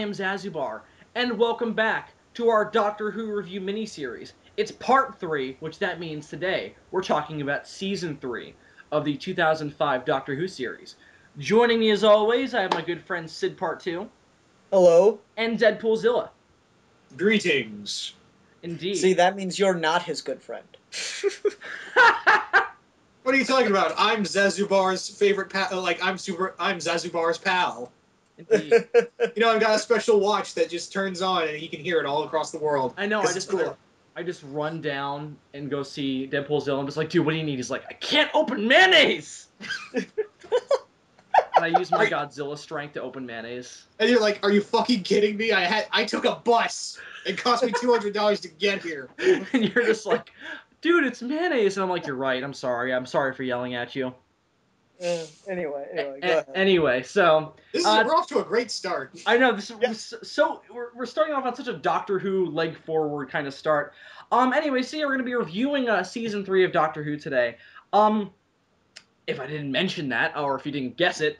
am Zazubaar, and welcome back to our Doctor Who review miniseries. It's part 3, which that means today we're talking about Season 3 of the 2005 Doctor Who series. Joining me as always, I have my good friend SYDPART2 Hello? and Deadpoolzilla. Greetings. See, Indeed. that means you're not his good friend. What are you talking about? I'm Zazubar's favorite pal. I'm Zazubar's pal. Indeed. You know, I've got a special watch that just turns on and he can hear it all across the world. I know, 'Cause it's cool. I just run down and go see Deadpoolzilla. I'm just like, dude, what do you need? He's like, I can't open mayonnaise! And I use my Godzilla strength to open mayonnaise. And you're like, are you fucking kidding me? I took a bus. It cost me $200 to get here. And you're just like, dude, it's mayonnaise. And I'm like, you're right. I'm sorry. I'm sorry for yelling at you. Anyway, go ahead. Anyway, so We're off to a great start. I know this is so we're starting off on such a Doctor Who leg forward kind of start. Anyway, so yeah, we're gonna be reviewing season 3 of Doctor Who today. If I didn't mention that, or if you didn't guess it,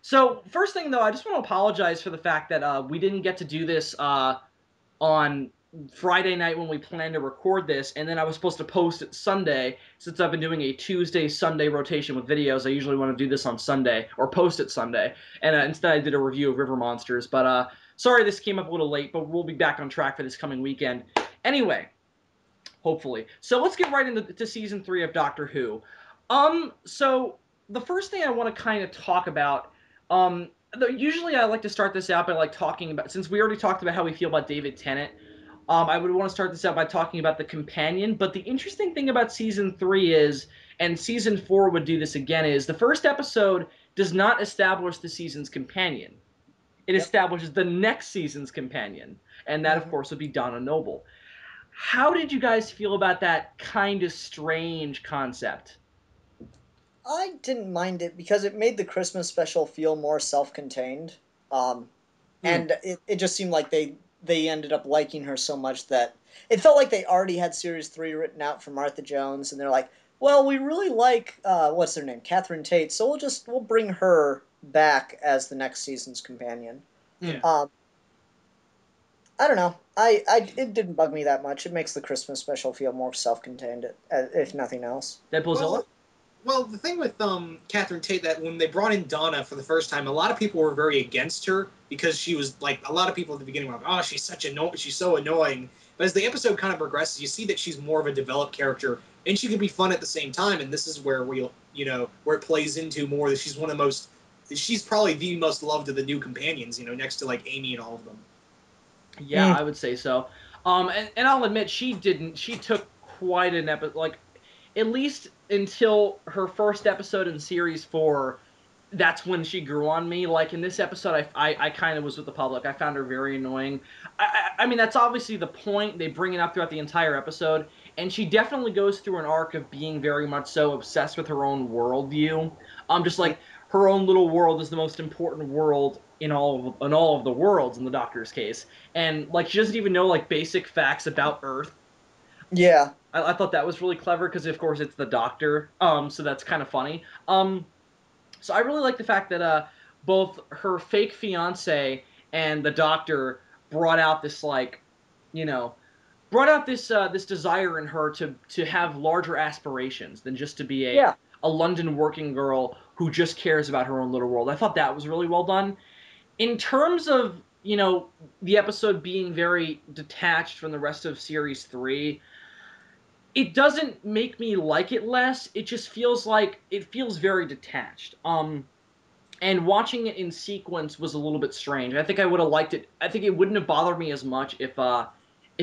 so first thing though, I just want to apologize for the fact that we didn't get to do this on Friday night when we planned to record this, and then I was supposed to post it Sunday. Since I've been doing a Tuesday-Sunday rotation with videos, I usually want to do this on Sunday, or post it Sunday, and instead I did a review of River Monsters, but sorry this came up a little late, but we'll be back on track for this coming weekend. Anyway, hopefully. So let's get right into Season 3 of Doctor Who. So the first thing I want to kind of talk about, usually I like to start this out by like talking about, since we already talked about how we feel about David Tennant, I would want to start this out by talking about the companion. But the interesting thing about Season 3 is, and Season 4 would do this again, is the first episode does not establish the season's companion. It establishes the next season's companion. And that, of course, would be Donna Noble. How did you guys feel about that kind of strange concept? I didn't mind it because it made the Christmas special feel more self-contained. And it just seemed like they ended up liking her so much that it felt like they already had Series 3 written out for Martha Jones, and they're like, well, we really like, what's her name? Catherine Tate, so we'll bring her back as the next season's companion. Yeah. I don't know. It didn't bug me that much. It makes the Christmas special feel more self-contained, if nothing else. Deadpoolzilla? Well, the thing with Catherine Tate, that when they brought in Donna for the first time, a lot of people were very against her because she was like, a lot of people at the beginning were like, oh, she's so annoying. But as the episode kind of progresses, you see that she's more of a developed character, and she can be fun at the same time. And this is where where it plays into more that she's probably the most loved of the new companions, next to like Amy and all of them. Yeah, I would say so. And I'll admit she took quite an episode, like at least until her first episode in series 4. That's when she grew on me. Like in this episode, I kind of was with the public. I found her very annoying. I mean, that's obviously the point. They bring it up throughout the entire episode, and she definitely goes through an arc of being very much so obsessed with her own worldview. Just like her own little world is the most important world in all of the worlds in the Doctor's case, and like she doesn't even know like basic facts about Earth. Yeah. I thought that was really clever because of course it's the Doctor. So that's kind of funny. So I really like the fact that both her fake fiance and the Doctor brought out this this desire in her to have larger aspirations than just to be a London working girl who just cares about her own little world. I thought that was really well done. In terms of, the episode being very detached from the rest of Series 3, it doesn't make me like it less. It just feels like it feels very detached. And watching it in sequence was a little bit strange. I think I would have liked it. I think it wouldn't have bothered me as much if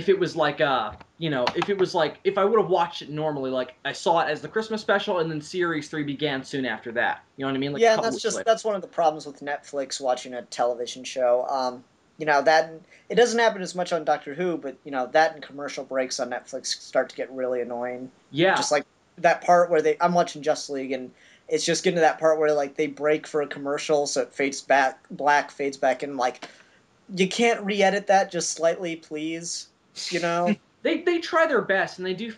it was like if I would have watched it normally, like I saw it as the Christmas special and then Series 3 began soon after that. You know what I mean? Like Yeah, and that's one of the problems with Netflix watching a television show. That it doesn't happen as much on Doctor Who, but that and commercial breaks on Netflix start to get really annoying. Yeah. Just like that part where I'm watching Justice League, and it's just getting to that part where like they break for a commercial, so it fades back, black fades back in. Like, you can't re-edit that just slightly, please. They try their best, and they do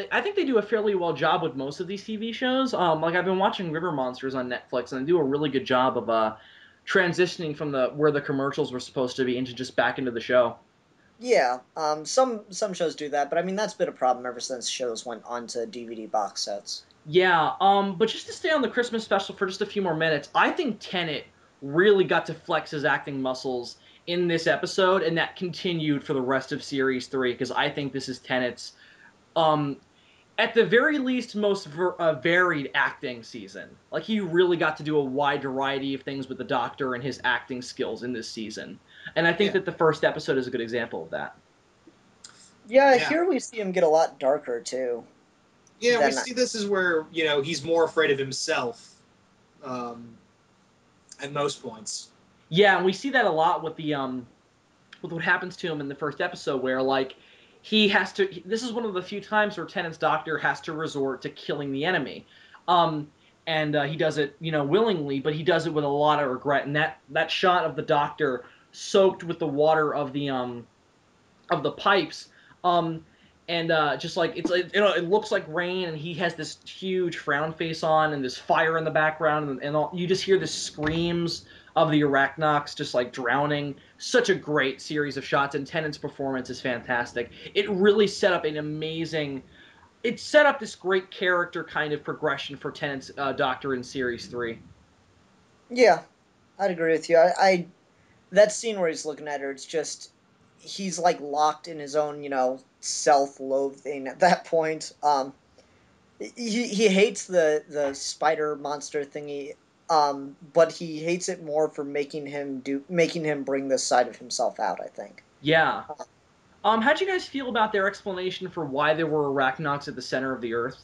I think they do a fairly well job with most of these TV shows. Like I've been watching River Monsters on Netflix, and they do a really good job of transitioning from the where the commercials were supposed to be into just back into the show. Yeah, some shows do that, but I mean that's been a problem ever since shows went onto DVD box sets. Yeah, but just to stay on the Christmas special for just a few more minutes, I think Tenet really got to flex his acting muscles in this episode, and that continued for the rest of Series 3, because I think this is Tenet's, um, at the very least, most varied acting season. Like, he really got to do a wide variety of things with the Doctor and his acting skills in this season. And I think Yeah. that the first episode is a good example of that. Yeah, Yeah. here we see him get a lot darker too. Yeah, we Than see this is where, he's more afraid of himself um, at most points. Yeah, and we see that a lot with what happens to him in the first episode, where like he has to. This is one of the few times where Tennant's doctor has to resort to killing the enemy, um, and he does it, willingly, but he does it with a lot of regret. And that shot of the doctor soaked with the water of the pipes, um, and just like it's like it looks like rain, and he has this huge frown face on, and this fire in the background, and all, you just hear the screams of the Arachnox just like drowning. Such a great series of shots, and Tennant's performance is fantastic. It really set up an amazing. It set up this great character kind of progression for Tennant's Doctor in Series 3. Yeah, I'd agree with you. I that scene where he's looking at her, it's just he's like locked in his own, self-loathing at that point. He hates the spider monster thingy, but he hates it more for making him bring this side of himself out, I think. Yeah. How'd you guys feel about their explanation for why there were Arachnox at the center of the Earth?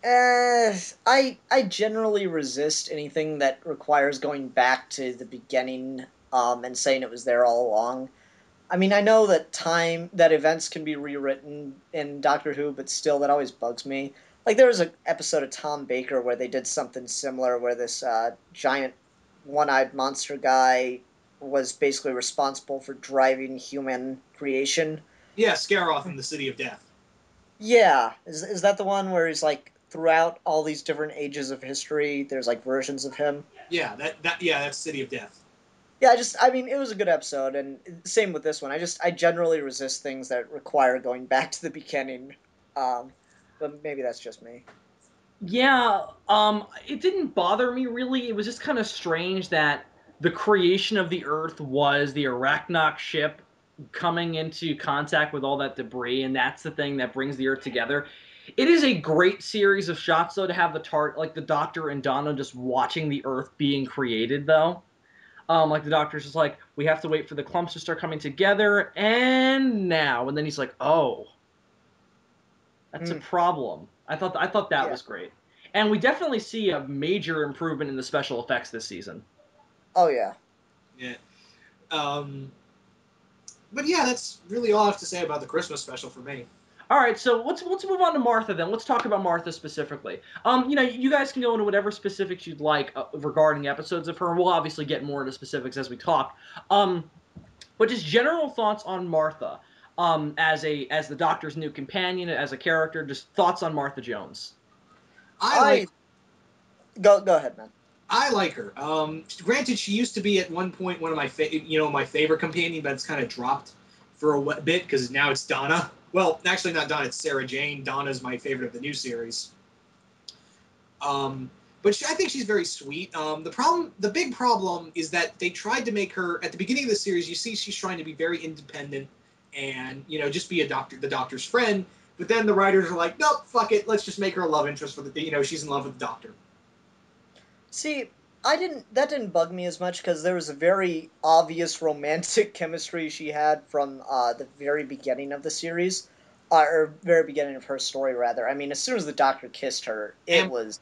I generally resist anything that requires going back to the beginning, and saying it was there all along. I mean, I know that events can be rewritten in Doctor Who, but still, that always bugs me. Like there was an episode of Tom Baker where they did something similar, where this giant one-eyed monster guy was basically responsible for driving human creation. Yeah, Scaroth in the City of Death. Yeah, is that the one where he's like throughout all these different ages of history, there's like versions of him? Yeah, that's City of Death. Yeah, I mean, it was a good episode, and same with this one. I generally resist things that require going back to the beginning. Um, but maybe that's just me. Yeah, it didn't bother me really. It was just kind of strange that the creation of the Earth was the Arachnox ship coming into contact with all that debris, and that's the thing that brings the Earth together. It is a great series of shots, though, to have like the Doctor and Donna just watching the Earth being created, though. Like the Doctor's just like, we have to wait for the clumps to start coming together, and now, and then he's like, oh, that's a Mm, problem. I thought that yeah. was great. And we definitely see a major improvement in the special effects this season. Oh yeah. Yeah. Um, but yeah, that's really all I have to say about the Christmas special for me. All right, so let's move on to Martha then. Let's talk about Martha specifically. You guys can go into whatever specifics you'd like regarding episodes of her. We'll obviously get more into specifics as we talk. But just general thoughts on Martha, as the Doctor's new companion, as a character. Just thoughts on Martha Jones. I like I go ahead, man. I like her. Granted, she used to be at one point one of my favorite companion, but it's kind of dropped for a bit because now it's Donna. Well, actually, not Donna. It's Sarah Jane. Donna's my favorite of the new series. But I think she's very sweet. The big problem is that they tried to make her at the beginning of the series. You see, she's trying to be very independent and just be the doctor's friend. But then the writers are like, nope, fuck it. Let's just make her a love interest for she's in love with the doctor. See, that didn't bug me as much because there was a very obvious romantic chemistry she had from the very beginning of the series, or very beginning of her story rather. I mean, as soon as the Doctor kissed her, it And was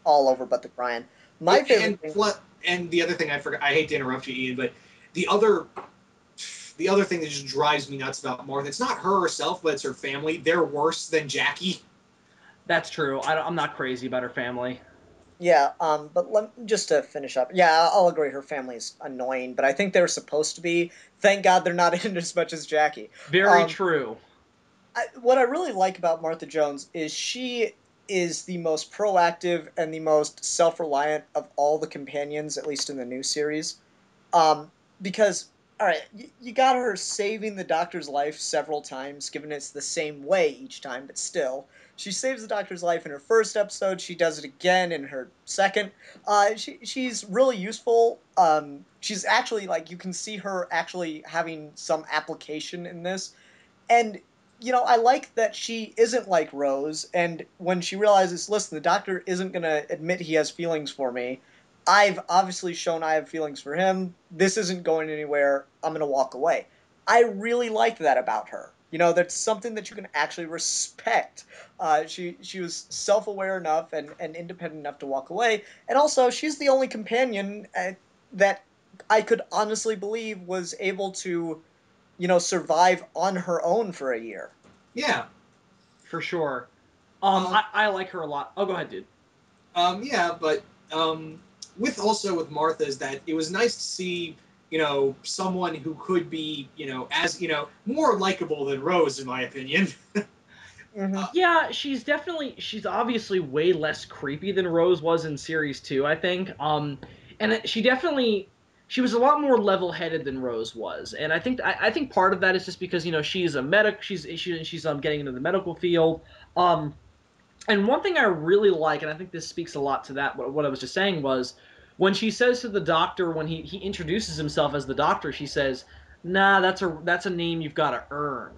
all over but the crying. My Yeah, favorite thing. and the other thing I forgot, I hate to interrupt you, Ian, but the other thing that just drives me nuts about Martha, it's not her herself, but it's her family. They're worse than Jackie. That's true. I'm not crazy about her family. Yeah, but just to finish up, yeah, I'll agree. Her family's annoying, but I think they're supposed to be. Thank God they're not in as much as Jackie. Very true. What I really like about Martha Jones is she is the most proactive and the most self-reliant of all the companions, at least in the new series. Because, all right, you got her saving the doctor's life several times, given it's the same way each time, but still. She saves the doctor's life in her first episode. She does it again in her second. She's really useful. She's actually, like, you can see her actually having some application in this. And, I like that she isn't like Rose. And when she realizes, listen, the doctor isn't going to admit he has feelings for me. I've obviously shown I have feelings for him. This isn't going anywhere. I'm going to walk away. I really liked that about her. That's something that you can actually respect. She was self-aware enough and independent enough to walk away. And also, she's the only companion that I could honestly believe was able to survive on her own for a year. Yeah. For sure. Um, I like her a lot. Oh, go ahead, dude. yeah, but with Martha is that it was nice to see someone who could be as more likable than Rose in my opinion. Mm-hmm. Yeah, she's obviously way less creepy than Rose was in series 2, I think. And she was a lot more level-headed than Rose was. And I think part of that is just because, she's a medic, she's getting into the medical field. Um and one thing I really like, and I think this speaks a lot to that, what I was just saying was when she says to the doctor, when he introduces himself as the doctor, she says, "Nah, that's a name you've got to earn."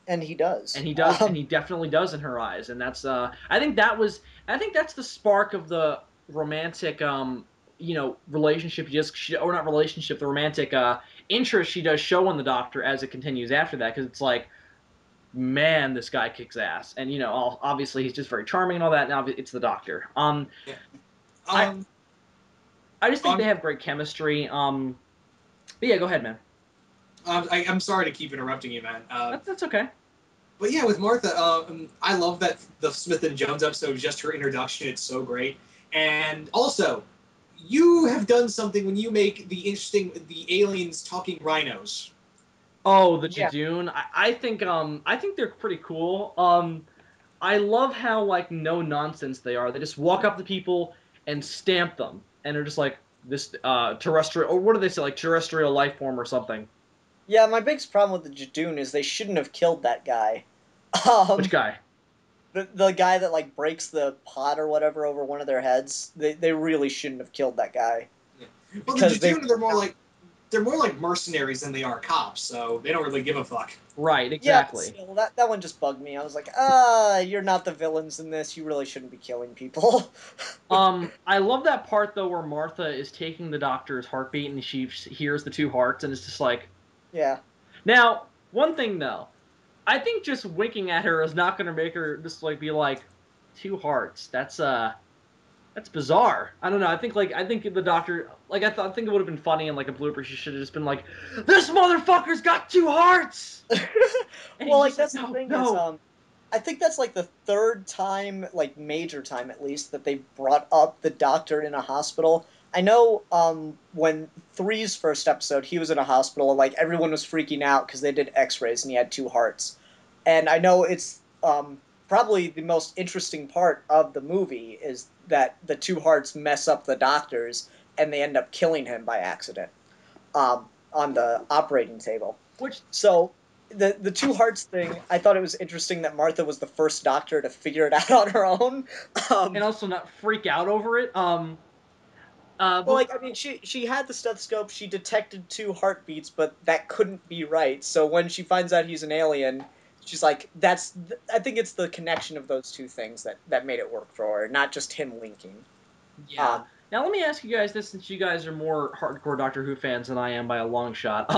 And he does. And he does, and he definitely does in her eyes, and that's I think that's the spark of the romantic relationship, or not relationship, the romantic interest she does show in the doctor as it continues after that, because it's like, man, this guy kicks ass, and obviously he's just very charming and all that. Now it's the doctor. Yeah. I Um, I just think um, they have great chemistry. But yeah, go ahead, man. I'm sorry to keep interrupting you, man. That's okay. But yeah, with Martha, I love that the Smith and Jones episode was just her introduction. It's so great. And also, you have done something when you make the aliens talking rhinos. Oh, the Yeah. Jadoon. I think they're pretty cool. I love how like no nonsense they are. They just walk up to people and stamp them, and they're just like this terrestrial, or what do they say, like terrestrial life form or something. Yeah, my biggest problem with the Jadoon is they shouldn't have killed that guy. Which Um, guy? the guy that like breaks the pot or whatever over one of their heads. They really shouldn't have killed that guy Yeah. Well, the because they. Jejuna, they're more like mercenaries than they are cops, so they don't really give a fuck. Right, Yeah, but exactly. still, that one just bugged me. I was like, you're not the villains in this. You really shouldn't be killing people. I love that part though where Martha is taking the doctor's heartbeat and she hears the two hearts and it's just like. Yeah. Now, one thing though, I think just winking at her is not going to make her just like be like two hearts. That's bizarre. I don't know. I think the doctor I think it would have been funny in like a blooper. She should have just been like, "This motherfucker's got two hearts," and Well, he's like just like, that's the "No, thing is, no." I think that's like the third time, like major time at least, that they brought up the doctor in a hospital. I know when Three's first episode, he was in a hospital and like everyone was freaking out because they did X-rays and he had two hearts. And I know it's probably the most interesting part of the movie is that the two hearts mess up the doctors and they end up killing him by accident on the operating table. Which So the two hearts thing, I thought it was interesting that Martha was the first doctor to figure it out on her own. and also not freak out over it. Well, But like I mean, she had the stethoscope. She detected two heartbeats, but that couldn't be right. So when she finds out he's an alien, she's like, "That's." I think it's the connection of those two things that made it work for her, not just him linking. yeah. Um, Now let me ask you guys this, since you guys are more hardcore Doctor Who fans than I am by a long shot.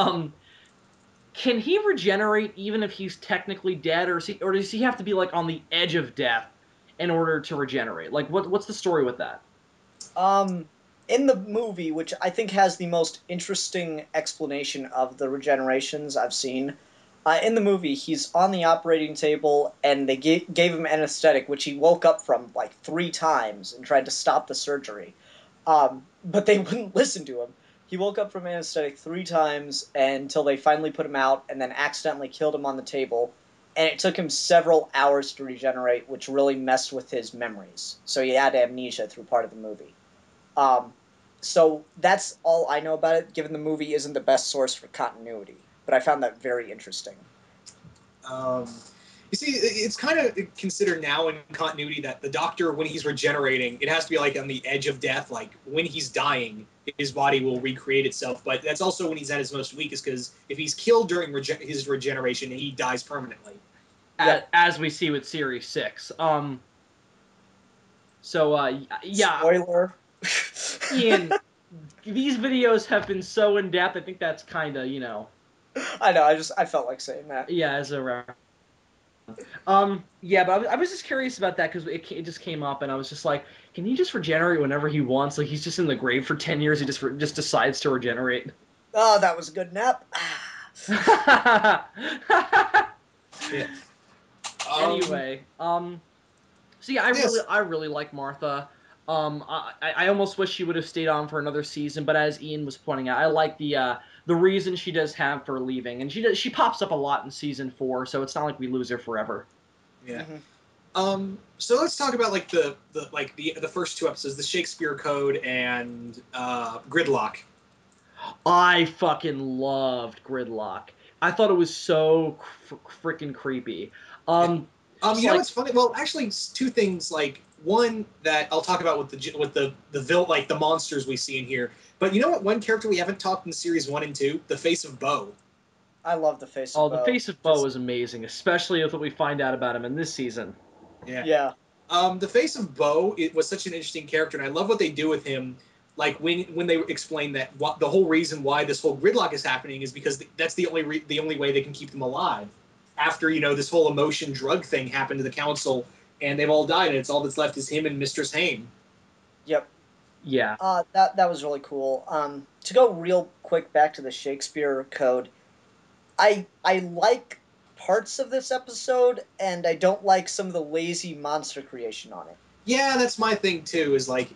Can he regenerate even if he's technically dead, or does he have to be like on the edge of death in order to regenerate? Like, what's the story with that? um, in the movie, which I think has the most interesting explanation of the regenerations I've seen, in the movie, he's on the operating table and they gave him anesthetic, which he woke up from like three times and tried to stop the surgery. But they wouldn't listen to him. He woke up from anesthetic three times until they finally put him out and then accidentally killed him on the table. And it took him several hours to regenerate, which really messed with his memories. So he had amnesia through part of the movie. Um, So that's all I know about it, given the movie isn't the best source for continuity. But I found that very interesting. Um, you see, it's kind of considered now in continuity that the Doctor, when he's regenerating, it has to be like on the edge of death. Like when he's dying, his body will recreate itself. But that's also when he's at his most weakest, because if he's killed during his regeneration, he dies permanently. As we see with Series 6. Yeah, Spoiler. Ian, these videos have been so in depth. I think that's kind of, I know. I felt like saying that. yeah, as a yeah, but I was just curious about that because it just came up, and I was just like, can he just regenerate whenever he wants? Like he's just in the grave for 10 years, he just decides to regenerate. Oh, that was a good nap. Yeah. Anyway, so yeah, Yes. I really like Martha. I almost wish she would have stayed on for another season, but as Ian was pointing out, I like the reason she does have for leaving, and she pops up a lot in season 4, so it's not like we lose her forever. Yeah. Mm-hmm. So let's talk about like the first two episodes, the Shakespeare Code and Gridlock. I fucking loved Gridlock. I thought it was so freaking creepy. You know what's funny? Well, actually, two things. Like one that I'll talk about with the monsters we see in here. But you know what? One character we haven't talked in series 1 and 2, the face of Bo. I love the face of Oh, the Bo. face of Bo is amazing, especially with what we find out about him in this season. Yeah. Yeah. The face of Bo, it was such an interesting character, and I love what they do with him. Like when they explain that the whole reason why this whole gridlock is happening is because that's the only way they can keep them alive. After this whole emotion drug thing happened to the council, and they've all died, and it's all that's left is him and Mistress Hayne. Yep. Yeah. That was really cool. To go real quick back to the Shakespeare Code, I like parts of this episode, and I don't like some of the lazy monster creation on it. Yeah, that's my thing too. Is like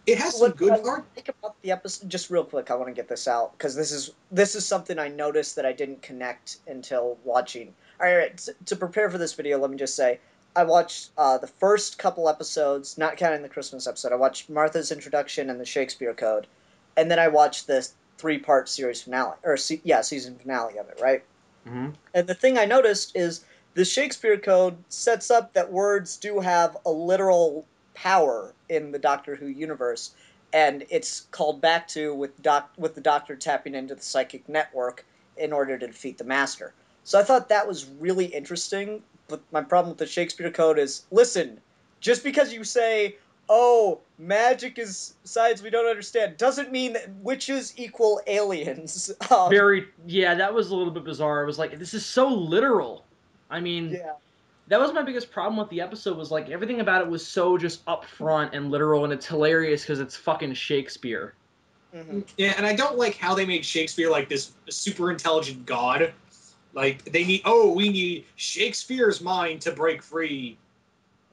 it has some What I good parts. like about the episode, just real quick, I want to get this out because this is something I noticed that I didn't connect until watching. All right, to prepare for this video, let me just say I watched the first couple episodes, not counting the Christmas episode. I watched Martha's introduction and the Shakespeare Code, and then I watched this 3-part series finale, or season finale of it, right? Mm-hmm. And the thing I noticed is the Shakespeare Code sets up that words do have a literal power in the Doctor Who universe, and it's called back to with the Doctor tapping into the psychic network in order to defeat the Master. So I thought that was really interesting. But my problem with the Shakespeare Code is, listen, just because you say, "Oh, magic is science we don't understand," doesn't mean that witches equal aliens. Yeah, that was a little bit bizarre. It was like, this is so literal. I mean, Yeah. that was my biggest problem with the episode, was like everything about it was so just upfront and literal, and it's hilarious because it's fucking Shakespeare. Mm-hmm. Yeah, and I don't like how they made Shakespeare like this super intelligent god. Like we need Shakespeare's mind to break free.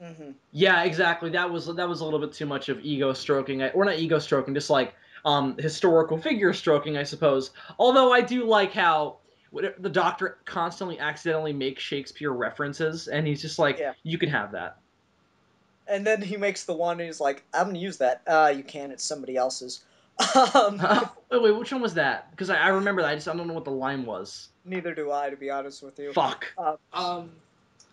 Mm-hmm. Yeah, exactly. That was a little bit too much of ego stroking, or not ego stroking, just like historical figure stroking, I suppose. Although I do like how the Doctor constantly accidentally makes Shakespeare references, and he's just like, Yeah. you can have that. And then he makes the one and he's like, I'm gonna use that. You can, it's somebody else's. Um, Wait, which one was that? Because I remember that. I don't know what the line was. Neither do I, to be honest with you. Fuck. Uh, Um,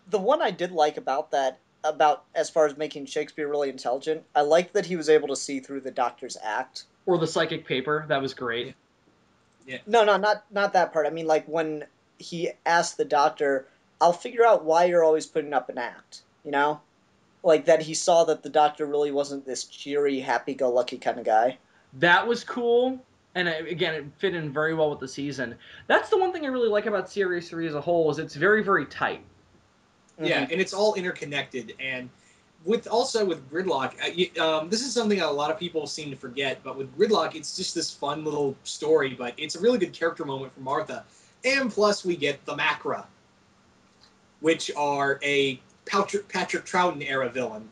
the one I did like about that, about as far as making Shakespeare really intelligent, I liked that he was able to see through the Doctor's act. Or the psychic paper. That was great. yeah. No, no, not that part. I mean, like when he asked the Doctor, "I'll figure out why you're always putting up an act," you know, like that he saw that the Doctor really wasn't this cheery, happy-go-lucky kind of guy. That was cool. And again, it fit in very well with the season. That's the one thing I really like about Series 3 as a whole, is it's very, very tight. Yeah, Mm-hmm. and it's all interconnected. And with Gridlock, this is something that a lot of people seem to forget. But with Gridlock, it's just this fun little story, but it's a really good character moment for Martha. And plus, we get the Macra, which are a Patrick Troughton era villain.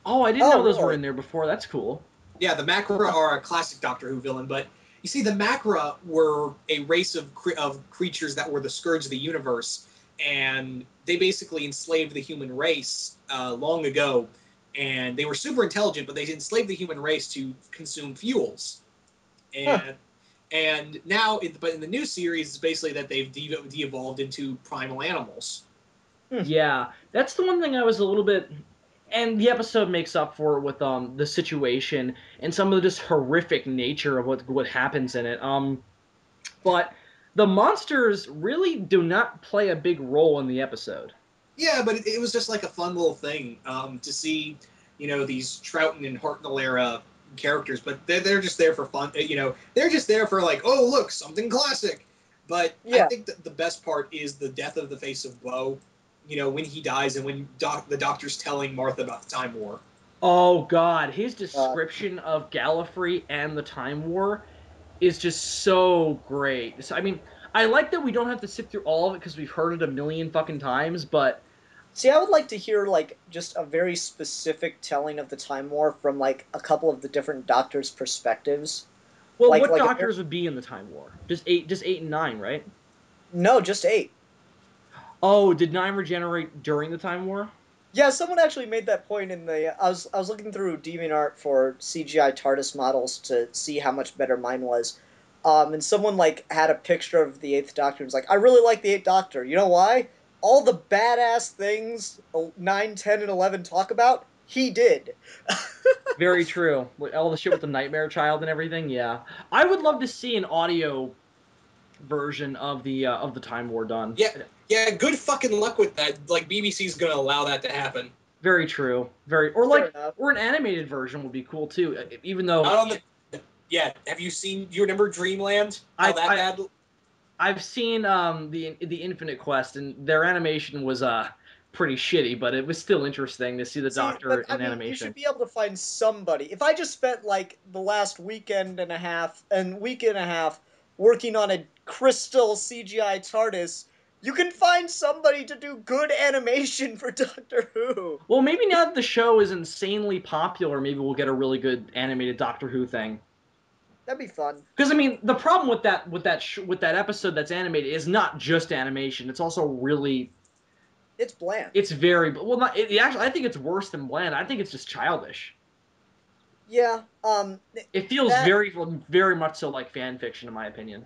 Oh, I didn't Oh, know those were really? in there before. That's cool. Yeah, the Macra are a classic Doctor Who villain, but you see, the Macra were a race of creatures that were the scourge of the universe, and they basically enslaved the human race long ago. And they were super intelligent, but they enslaved the human race to consume fuels. And now, but in the new series, it's basically that they've de-evolved into primal animals. Yeah, that's the one thing I was a little bit, and the episode makes up for it with the situation and some of the just horrific nature of what happens in it. But the monsters really do not play a big role in the episode. Yeah, but it was just like a fun little thing to see, these Troughton and Hartnell era characters, but they're just there for fun. They're just there for like, oh look, something classic. But I think that the best part is the death of the face of Bo. When he dies and when the doctor's telling Martha about the Time War. Oh God, his description of Gallifrey and the Time War is just so great. So, I mean, I like that we don't have to sit through all of it because we've heard it a million fucking times, but... See, I would like to hear, like, just a very specific telling of the Time War from, like, a couple of the different Doctors' perspectives. Well, what Doctors would be in the Time War? Just eight and 9, right? No, just 8. Oh, did 9 regenerate during the Time War? Yeah, someone actually made that point in the... I was looking through DeviantArt for CGI TARDIS models to see how much better mine was. And someone, like, had a picture of the 8th Doctor and was like, I really like the 8th Doctor. You know why? All the badass things 9, 10, and 11 talk about, he did. Very true. All the shit with the Nightmare Child and everything, yeah. I would love to see an audio version of the Time War done. Yeah, good fucking luck with that. Like, BBC's gonna allow that to happen. Very true. Or an animated version would be cool too. Even though not on the have you seen? You remember Dreamland? Bad? I've seen the Infinite Quest, and their animation was pretty shitty, but it was still interesting to see the Doctor in animation. You should be able to find somebody. If I just spent like the last week and a half working on a crystal CGI TARDIS, you can find somebody to do good animation for Doctor Who. Well, maybe now that the show is insanely popular, maybe we'll get a really good animated Doctor Who thing. That'd be fun. Because I mean, the problem with that episode that's animated is not just animation; it's also really. It's bland. It's very well. Actually, I think it's worse than bland. I think it's just childish. Yeah. It feels very, very much so like fan fiction, in my opinion.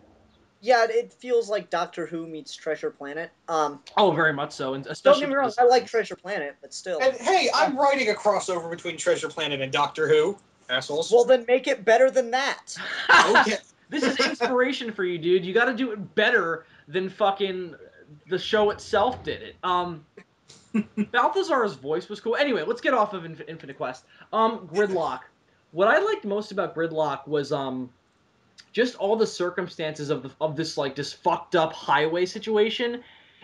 Yeah, it feels like Doctor Who meets Treasure Planet. Oh, very much so, and especially. Don't get me wrong, I like Treasure Planet, but still. And hey, I'm writing a crossover between Treasure Planet and Doctor Who. Assholes. Well, then make it better than that. Okay. This is inspiration for you, dude. You got to do it better than fucking the show itself did it. Balthazar's voice was cool. Anyway, let's get off of Infinite Quest. Gridlock. What I liked most about Gridlock was just all the circumstances of this like just fucked up highway situation.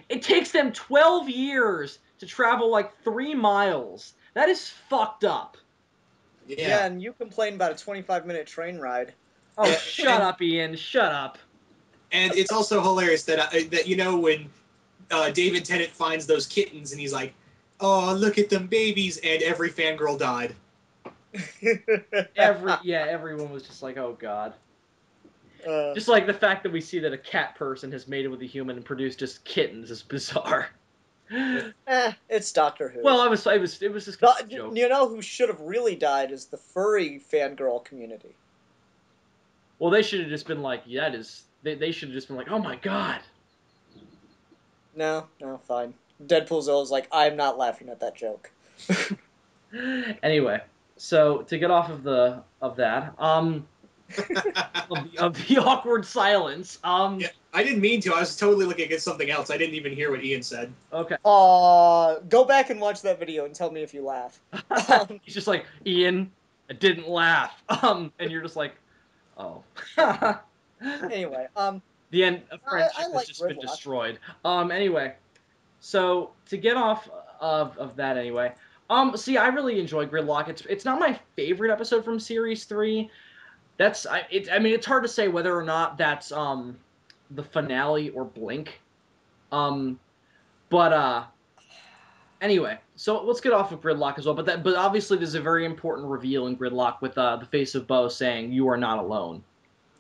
It takes them 12 years to travel like 3 miles. That is fucked up. Yeah, and you complain about a 25-minute train ride. Oh, shut up, Ian. Shut up. And it's also hilarious that when David Tennant finds those kittens and he's like, "Oh, look at them babies," and every fangirl died. Everyone was just like, "Oh God." Just like the fact that we see that a cat person has mated with a human and produced just kittens is bizarre. It's Doctor Who. Well, it was just a joke. You know who should have really died is the furry fangirl community. Well, they should have just been like, yeah, they should have just been like, oh my God. No, fine. Deadpoolzilla is like, I'm not laughing at that joke. Anyway, so to get off of that, of the awkward silence. Yeah, I didn't mean to. I was totally looking at something else. I didn't even hear what Ian said. Okay. Go back and watch that video and tell me if you laugh. He's just like, Ian, I didn't laugh. And you're just like, oh. Anyway, the end of friendship has just been destroyed. Anyway, so to get off of that anyway. See, I really enjoy Gridlock. It's not my favorite episode from Series 3. I mean, it's hard to say whether or not that's the finale or Blink. Anyway, so let's get off of Gridlock as well. But obviously there's a very important reveal in Gridlock with the face of Bo saying, "You are not alone."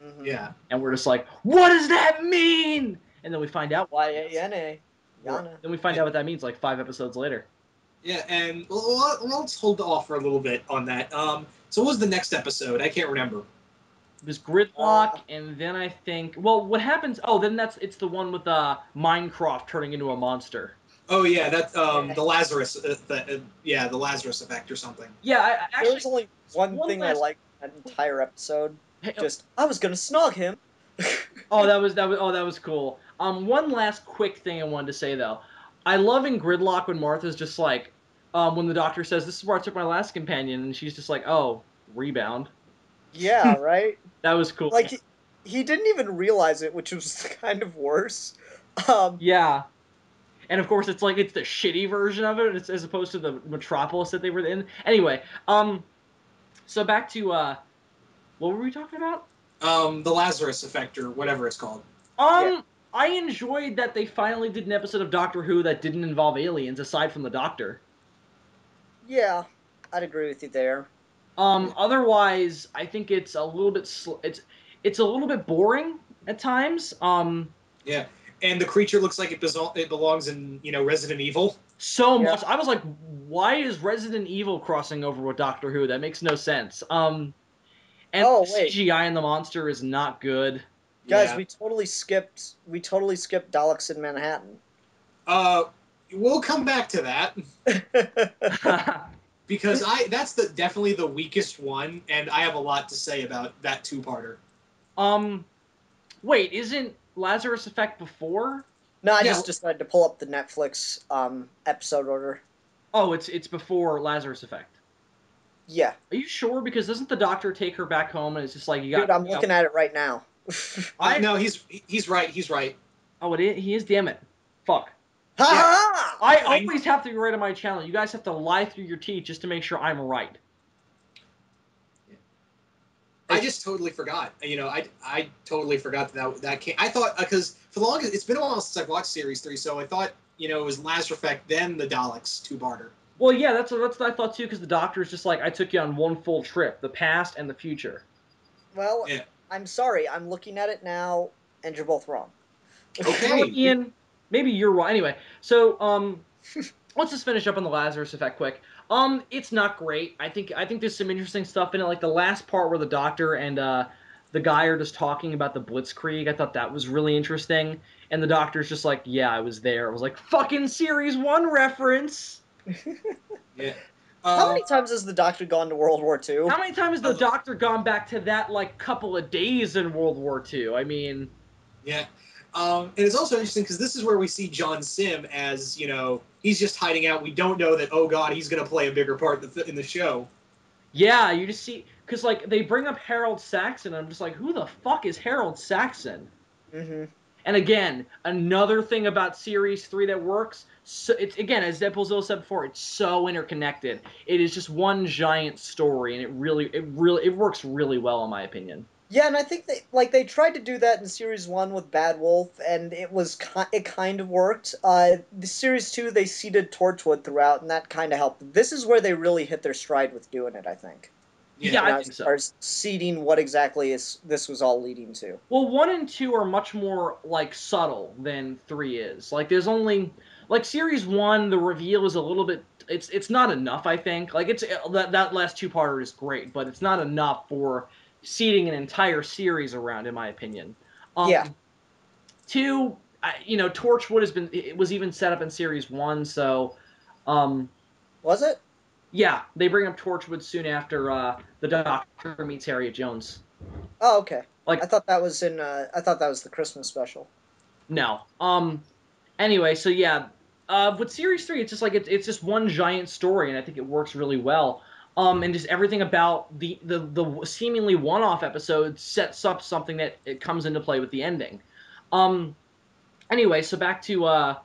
Mm-hmm. Yeah. And we're just like, what does that mean? And then we find out. Y-A-N-A. Then we find out what that means like 5 episodes later. Yeah, and let's hold off for a little bit on that. So what was the next episode? I can't remember. There's Gridlock, and then I think, well, what happens? Oh, then it's the one with Minecraft turning into a monster. Oh yeah, that's the Lazarus, the Lazarus effect or something. Yeah, There actually, was only one thing I last. liked in that entire episode. Hey, Just, I was gonna snog him. that was cool. One last quick thing I wanted to say though, I love in Gridlock when Martha's just like, when the doctor says, "This is where I took my last companion," and she's just like, "Oh, rebound." Yeah, right? That was cool. Like, he didn't even realize it, which was kind of worse. Um, Yeah, and of course it's the shitty version of it, as opposed to the Metropolis that they were in. Anyway, so back to what were we talking about? The Lazarus effect or whatever it's called. Yeah. I enjoyed that they finally did an episode of Doctor Who that didn't involve aliens, aside from the Doctor. Yeah, I'd agree with you there. Otherwise, I think it's a little bit it's a little bit boring at times. Yeah, and the creature looks like it belongs in Resident Evil. So Yeah. much. I was like, why is Resident Evil crossing over with Doctor Who? That makes no sense. And Oh, the wait. CGI in the monster is not good. Guys, Yeah. we totally skipped Daleks in Manhattan. Uh, we'll come back to that because that's definitely the weakest one, and I have a lot to say about that two-parter. um, wait, isn't Lazarus Effect before? No, I Yeah. just decided to pull up the Netflix episode order. Oh, it's before Lazarus Effect. Yeah. Are you sure? Because doesn't the doctor take her back home and it's just like you got? Dude, I'm looking at it right now. No, he's right. He's right. Oh, he is. Damn it! Fuck. Ha Yeah. ha! I always have to be right on my channel. You guys have to lie through your teeth just to make sure I'm right. I just totally forgot. I totally forgot that came. I thought because for the longest, it's been a while since I've watched Series 3, so I thought it was Lazarus Effect, then the Daleks two-parter. Well, yeah, that's what I thought too. Because the doctor is just like, I took you on one full trip, the past and the future. Well, Yeah. I'm sorry. I'm looking at it now, and you're both wrong. Okay. Well, Ian, maybe you're wrong. Anyway, so let's just finish up on the Lazarus Effect quick. It's not great. I think there's some interesting stuff in it, like the last part where the doctor and the guy are just talking about the Blitzkrieg. I thought that was really interesting. And the doctor's just like, yeah, I was there. I was like, fucking Series 1 reference. Yeah. How many times has the Doctor gone to World War II? How many times has the doctor gone back to that, like, couple of days in World War II? I mean... Yeah. And it's also interesting because this is where we see John Sim as, he's just hiding out. We don't know that, oh god, he's going to play a bigger part in the show. Yeah, you just see... Because, like, they bring up Harold Saxon, and I'm just like, who the fuck is Harold Saxon? Mm-hmm. And again, another thing about Series 3 that works, so it's, again, as Deadpoolzilla said before, it's so interconnected. It is just one giant story, and it works really well, in my opinion. Yeah, and I think they tried to do that in Series 1 with Bad Wolf, and it kind of worked. The Series 2, they seeded Torchwood throughout, and that kind of helped. This is where they really hit their stride with doing it, I think. Yeah, I think As so. far as seeding what exactly this was all leading to. Well, 1 and 2 are much more, like, subtle than 3 is. Like, there's only... Like, Series 1, the reveal is a little bit... It's not enough, I think. Like, that last two-parter is great, but it's not enough for seeding an entire series around, in my opinion. Yeah. 2, Torchwood it was even set up in Series 1, so... Was it? Yeah, they bring up Torchwood soon after the Doctor meets Harriet Jones. Oh, okay. Like, I thought that was I thought that was the Christmas special. no. Anyway, so yeah, with Series 3, it's just like it's just one giant story, and I think it works really well. And just everything about the seemingly one-off episode sets up something that it comes into play with the ending. Anyway, so back to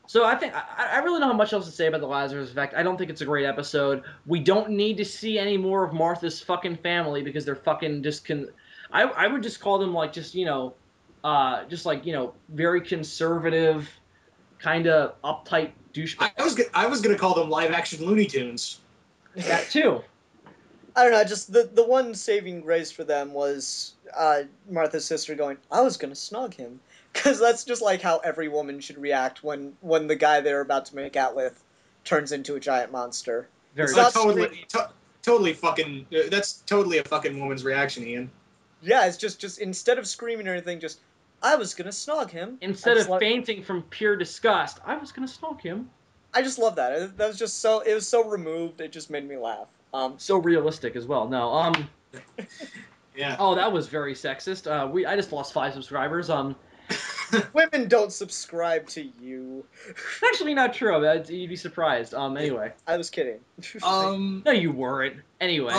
so I think I really don't have much else to say about the Lazarus Effect. I don't think it's a great episode. We don't need to see any more of Martha's fucking family because they're fucking just I would just call them like just very conservative, kind of uptight douchebags. I was gonna call them live action Looney Tunes. That too. I don't know. Just the one saving grace for them was Martha's sister going, "I was gonna snog him," because that's just like how every woman should react when the guy they're about to make out with turns into a giant monster. Very It's not totally fucking. That's totally a fucking woman's reaction, Ian. Yeah, it's just instead of screaming or anything, just I was gonna snog him. Instead of fainting from pure disgust, I was gonna stalk him. I just love that. That was just so. It was so removed. It just made me laugh. So realistic as well. No, Yeah. oh, that was very sexist. I just lost 5 subscribers. Women don't subscribe to you. Actually not true. You'd be surprised. Anyway. I was kidding. No, you weren't. Anyway.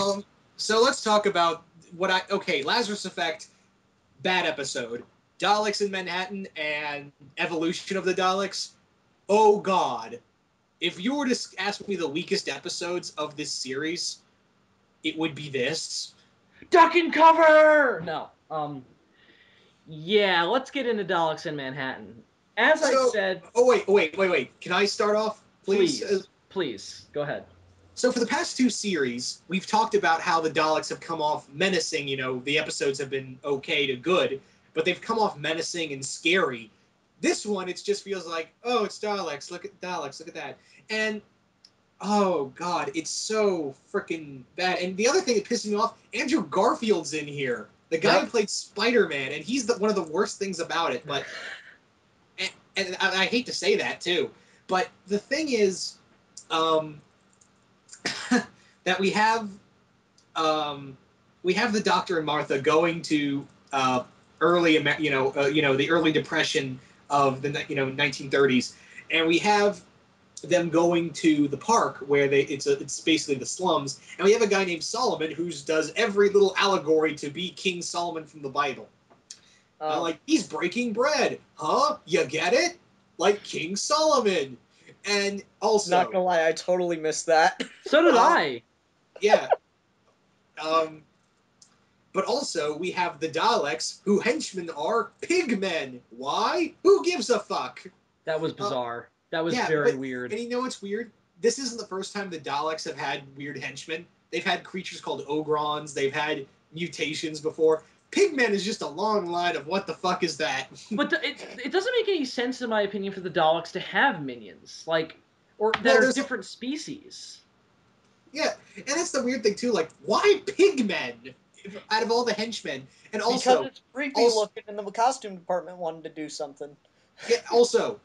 So let's talk about Lazarus Effect, bad episode. Daleks in Manhattan and evolution of the Daleks. Oh God. If you were to ask me the weakest episodes of this series, it would be this. Duck and cover! No. Yeah, let's get into Daleks in Manhattan. As I said... Oh, wait. Can I start off, please? Please. Go ahead. So for the past 2 series, we've talked about how the Daleks have come off menacing. The episodes have been okay to good, but they've come off menacing and scary. This one, it just feels like, oh, it's Daleks. Look at Daleks. Look at that. And, oh, God, it's so freaking bad. And the other thing that pisses me off, Andrew Garfield's in here. The guy who played Spider-Man, and he's one of the worst things about it. But and I hate to say that, too. But the thing is... that we have the Doctor and Martha going to the early Depression of the 1930s, and we have them going to the park where it's basically the slums, and we have a guy named Solomon who does every little allegory to be King Solomon from the Bible. Like, he's breaking bread, huh? You get it? Like King Solomon. And also, not gonna lie, I totally missed that. So did I. Yeah. But also, we have the Daleks, who henchmen are pigmen. Why? Who gives a fuck? That was bizarre. That was very weird. And you know what's weird? This isn't the first time the Daleks have had weird henchmen. They've had creatures called Ogrons. They've had mutations before. Pigmen is just a long line of what the fuck is that? But it doesn't make any sense, in my opinion, for the Daleks to have minions. Like, or that are different species. Yeah, and that's the weird thing, too. Like, why pigmen out of all the henchmen? And also... Because it's creepy looking and the costume department wanted to do something. Yeah, also,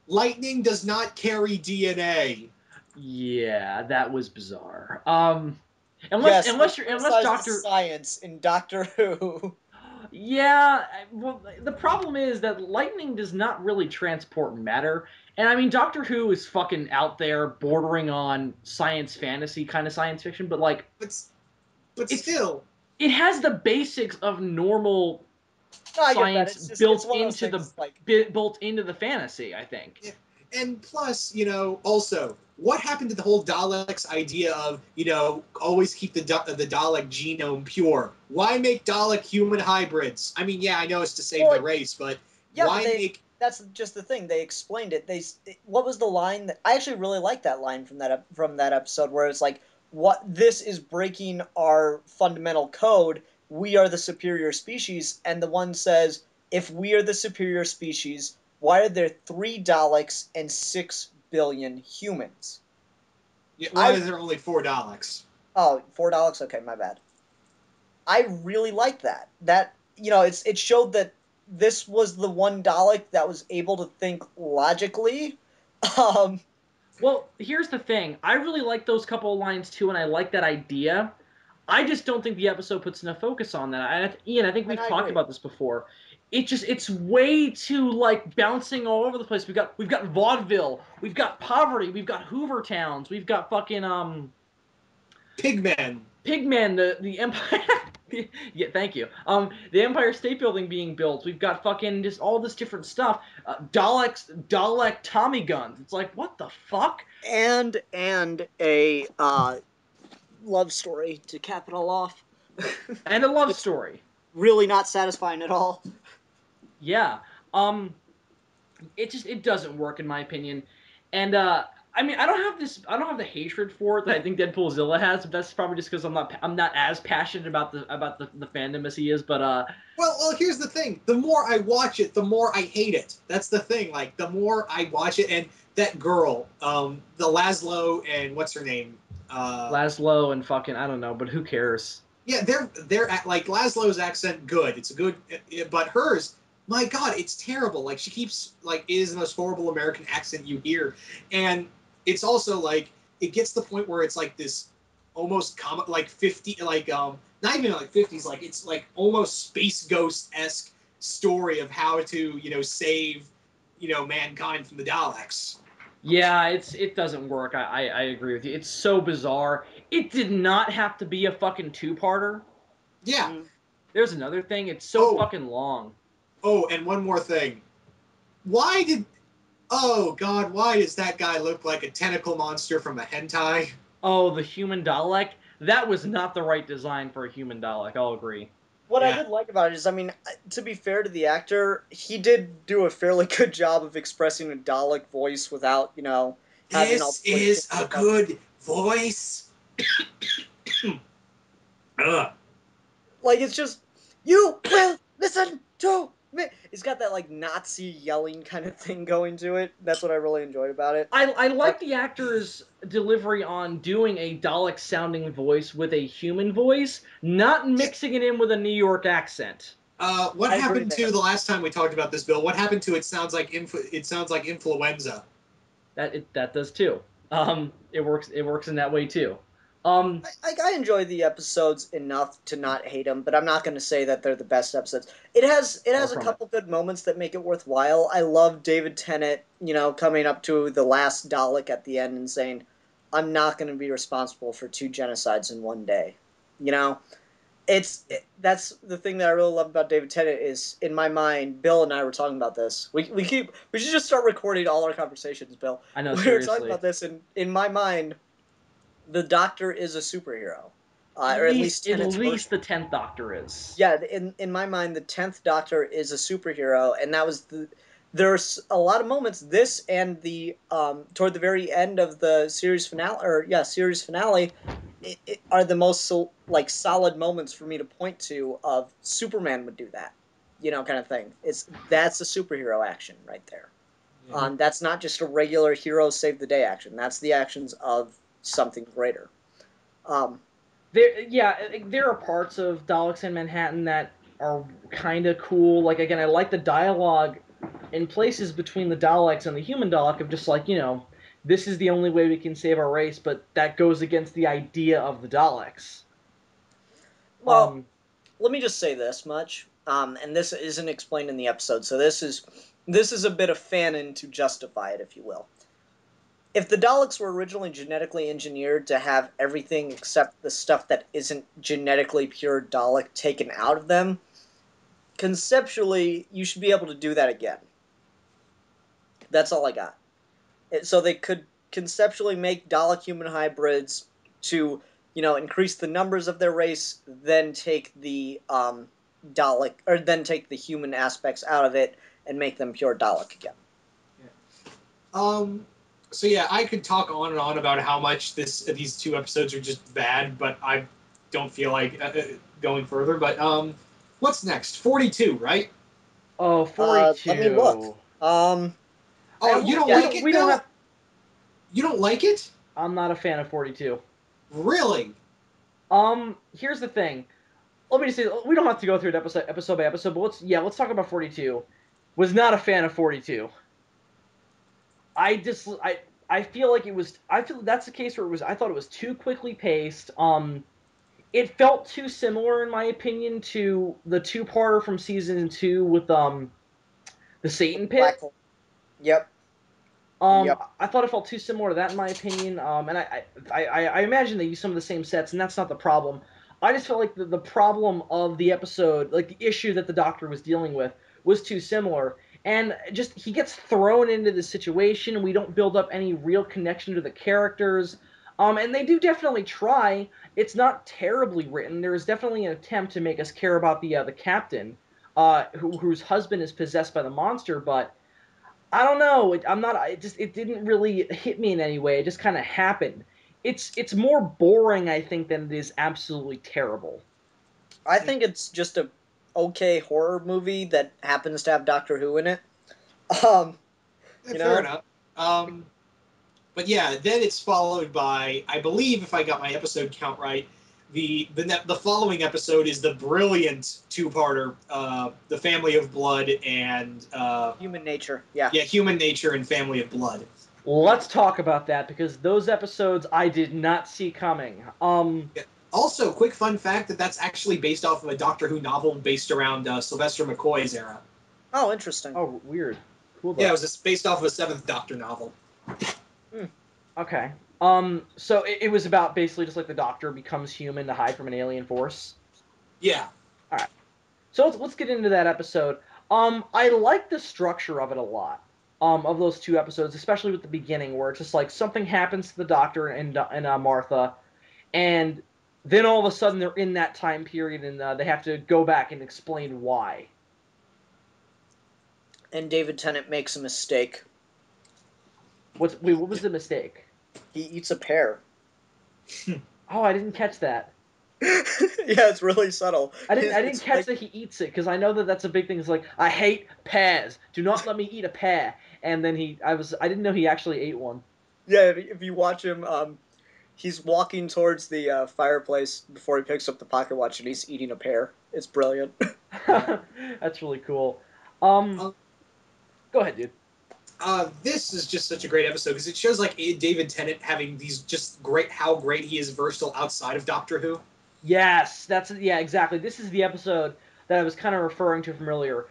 lightning does not carry DNA. Yeah, that was bizarre. Unless Doctor Science in Doctor Who. Yeah, well, the problem is that lightning does not really transport matter. And I mean, Doctor Who is fucking out there, bordering on science fantasy kind of science fiction, but like, but still, it has the basics of normal science built into the fantasy, I think. Yeah. And plus, also, what happened to the whole Daleks idea of, always keep the Dalek genome pure? Why make Dalek human hybrids? I mean, yeah, I know it's to save the race, but why make... That's just the thing. They explained it. What was the line that... I actually really like that line from that episode where it's like, this is breaking our fundamental code. We are the superior species. And the one says, if we are the superior species, why are there 3 Daleks and 6 billion humans? Yeah, why is there only 4 Daleks? Oh, 4 Daleks? Okay, my bad. I really like that. That, it showed that this was the one Dalek that was able to think logically. Well, here's the thing. I really like those couple of lines too, and I like that idea. I just don't think the episode puts enough focus on that. Ian, I think we've talked about this before. It's way too, like, bouncing all over the place. We've got vaudeville, we've got poverty, we've got Hoover Towns, we've got fucking Pigmen, the Empire. Yeah, thank you. The Empire State Building being built. We've got fucking just all this different stuff. Dalek Tommy guns. It's like, what the fuck? And a love story to cap it all off. And a love story. Really not satisfying at all. Yeah. It doesn't work in my opinion. And I mean, I don't have the hatred for it that I think Deadpoolzilla has, but that's probably just because I'm not as passionate about the fandom as he is, but Well, here's the thing. The more I watch it, the more I hate it. That's the thing. Like, the more I watch it, and that girl, the Laszlo and what's her name? Laszlo and fucking, I don't know, but who cares? Yeah, they're like Laszlo's accent good. It's a good, but hers, my God, it's terrible. Like she keeps like it is the most horrible American accent you hear, and it's also like it gets to the point where it's like this almost comic like 50 like not even like 50s like it's like almost space ghost esque story of how to save mankind from the Daleks. Yeah, it doesn't work. I agree with you. It's so bizarre. It did not have to be a fucking two-parter. Yeah. There's another thing. It's so Oh. fucking long. Oh, and one more thing. Why did Oh God, why does that guy look like a tentacle monster from a hentai? Oh, the human Dalek? That was not the right design for a human Dalek, I'll agree. What I Yeah. did like about it is, I mean, to be fair to the actor, he did do a fairly good job of expressing a Dalek voice without, having all This the is a good voice. Ugh. Like, it's just, you will listen to me. It's got that, like, Nazi yelling kind of thing going to it. That's what I really enjoyed about it. I like the actor's delivery on doing a Dalek sounding voice with a human voice, not mixing it in with a New York accent. What I agree happened there. to the last time we talked about this, Bill? What happened to it sounds like influenza? That does too. It works in that way too. Um, I enjoy the episodes enough to not hate them, but I'm not going to say that they're the best episodes. It has a from it. couple good moments that make it worthwhile. I love David Tennant, coming up to the last Dalek at the end and saying, "I'm not going to be responsible for 2 genocides in one day." You know, that's the thing that I really love about David Tennant is, in my mind, Bill and I were talking about this. We should just start recording all our conversations, Bill. I know, We were talking seriously. about this, and in my mind, the Doctor is a superhero, At or at least Tennant's least version. the 10th Doctor is. Yeah, in my mind, the 10th Doctor is a superhero, and that was There's a lot of moments. This and the toward the very end of the series finale, series finale, it are the most solid moments for me to point to of Superman would do that, kind of thing. That's a superhero action right there. Yeah. That's not just a regular hero save the day action. That's the actions of something greater. Um, There are parts of Daleks in Manhattan that are kind of cool. Like, again, I like the dialogue in places between the Daleks and the human Dalek of just like, this is the only way we can save our race, but that goes against the idea of the Daleks. well, let me just say this much, and this isn't explained in the episode, so this is a bit of fanon to justify it, if you will. If the Daleks were originally genetically engineered to have everything except the stuff that isn't genetically pure Dalek taken out of them, conceptually, you should be able to do that again. That's all I got. So they could conceptually make Dalek human hybrids to, increase the numbers of their race, then take the Dalek, or then take the human aspects out of it and make them pure Dalek again. So yeah, I could talk on and on about how much these 2 episodes are just bad, but I don't feel like going further. But what's next? 42, right? Oh, 42. Let me look. Oh, you don't like it, we Bill? don't have. You don't like it? I'm not a fan of 42. Really? Here's the thing. Let me just say, we don't have to go through it episode by episode, but let's talk about 42. Was not a fan of 42. I feel like it was. I feel that's the case where it was. I thought it was too quickly paced. It felt too similar, in my opinion, to the two-parter from season 2 with the Satan Black Pit. hole. Yep. Yep. I thought it felt too similar to that, in my opinion. And I imagine they use some of the same sets, and that's not the problem. I just felt like the problem of the episode, like the issue that the Doctor was dealing with, was too similar. And just he gets thrown into the situation. We don't build up any real connection to the characters. And they do definitely try. It's not terribly written. There is definitely an attempt to make us care about the captain, whose husband is possessed by the monster, but I don't know. I'm not. It didn't really hit me in any way. It just kind of happened. It's more boring, I think, than it is absolutely terrible. I think it's just a okay horror movie that happens to have Doctor Who in it. Um, Fair enough. But yeah, then it's followed by, I believe, if I got my episode count right, The following episode is the brilliant two-parter, The Family of Blood and Human Nature. Yeah. Yeah, Human Nature and Family of Blood. Let's talk about that, because those episodes I did not see coming. Yeah. Also, quick fun fact that's actually based off of a Doctor Who novel based around Sylvester McCoy's era. Oh, interesting. Oh, weird. Cool, though. Yeah, it was based off of a Seventh Doctor novel. Okay. So it was about basically just like the Doctor becomes human to hide from an alien force. Yeah. All right. So let's get into that episode. I like the structure of it a lot. Of those two episodes, especially with the beginning, where it's just like something happens to the Doctor and Martha, and then all of a sudden they're in that time period, and they have to go back and explain why. And David Tennant makes a mistake. What was the mistake? He eats a pear. Oh, I didn't catch that. Yeah, it's really subtle. I didn't catch that he eats it, because I know that that's a big thing. It's like, I hate pears. Do not let me eat a pear. And then I didn't know he actually ate one. Yeah, if you watch him, he's walking towards the fireplace before he picks up the pocket watch, and he's eating a pear. It's brilliant. That's really cool. Um, Go ahead, dude. This is just such a great episode because it shows like David Tennant having these just how great he is versatile outside of Doctor Who. Yes, exactly. This is the episode that I was kind of referring to from earlier.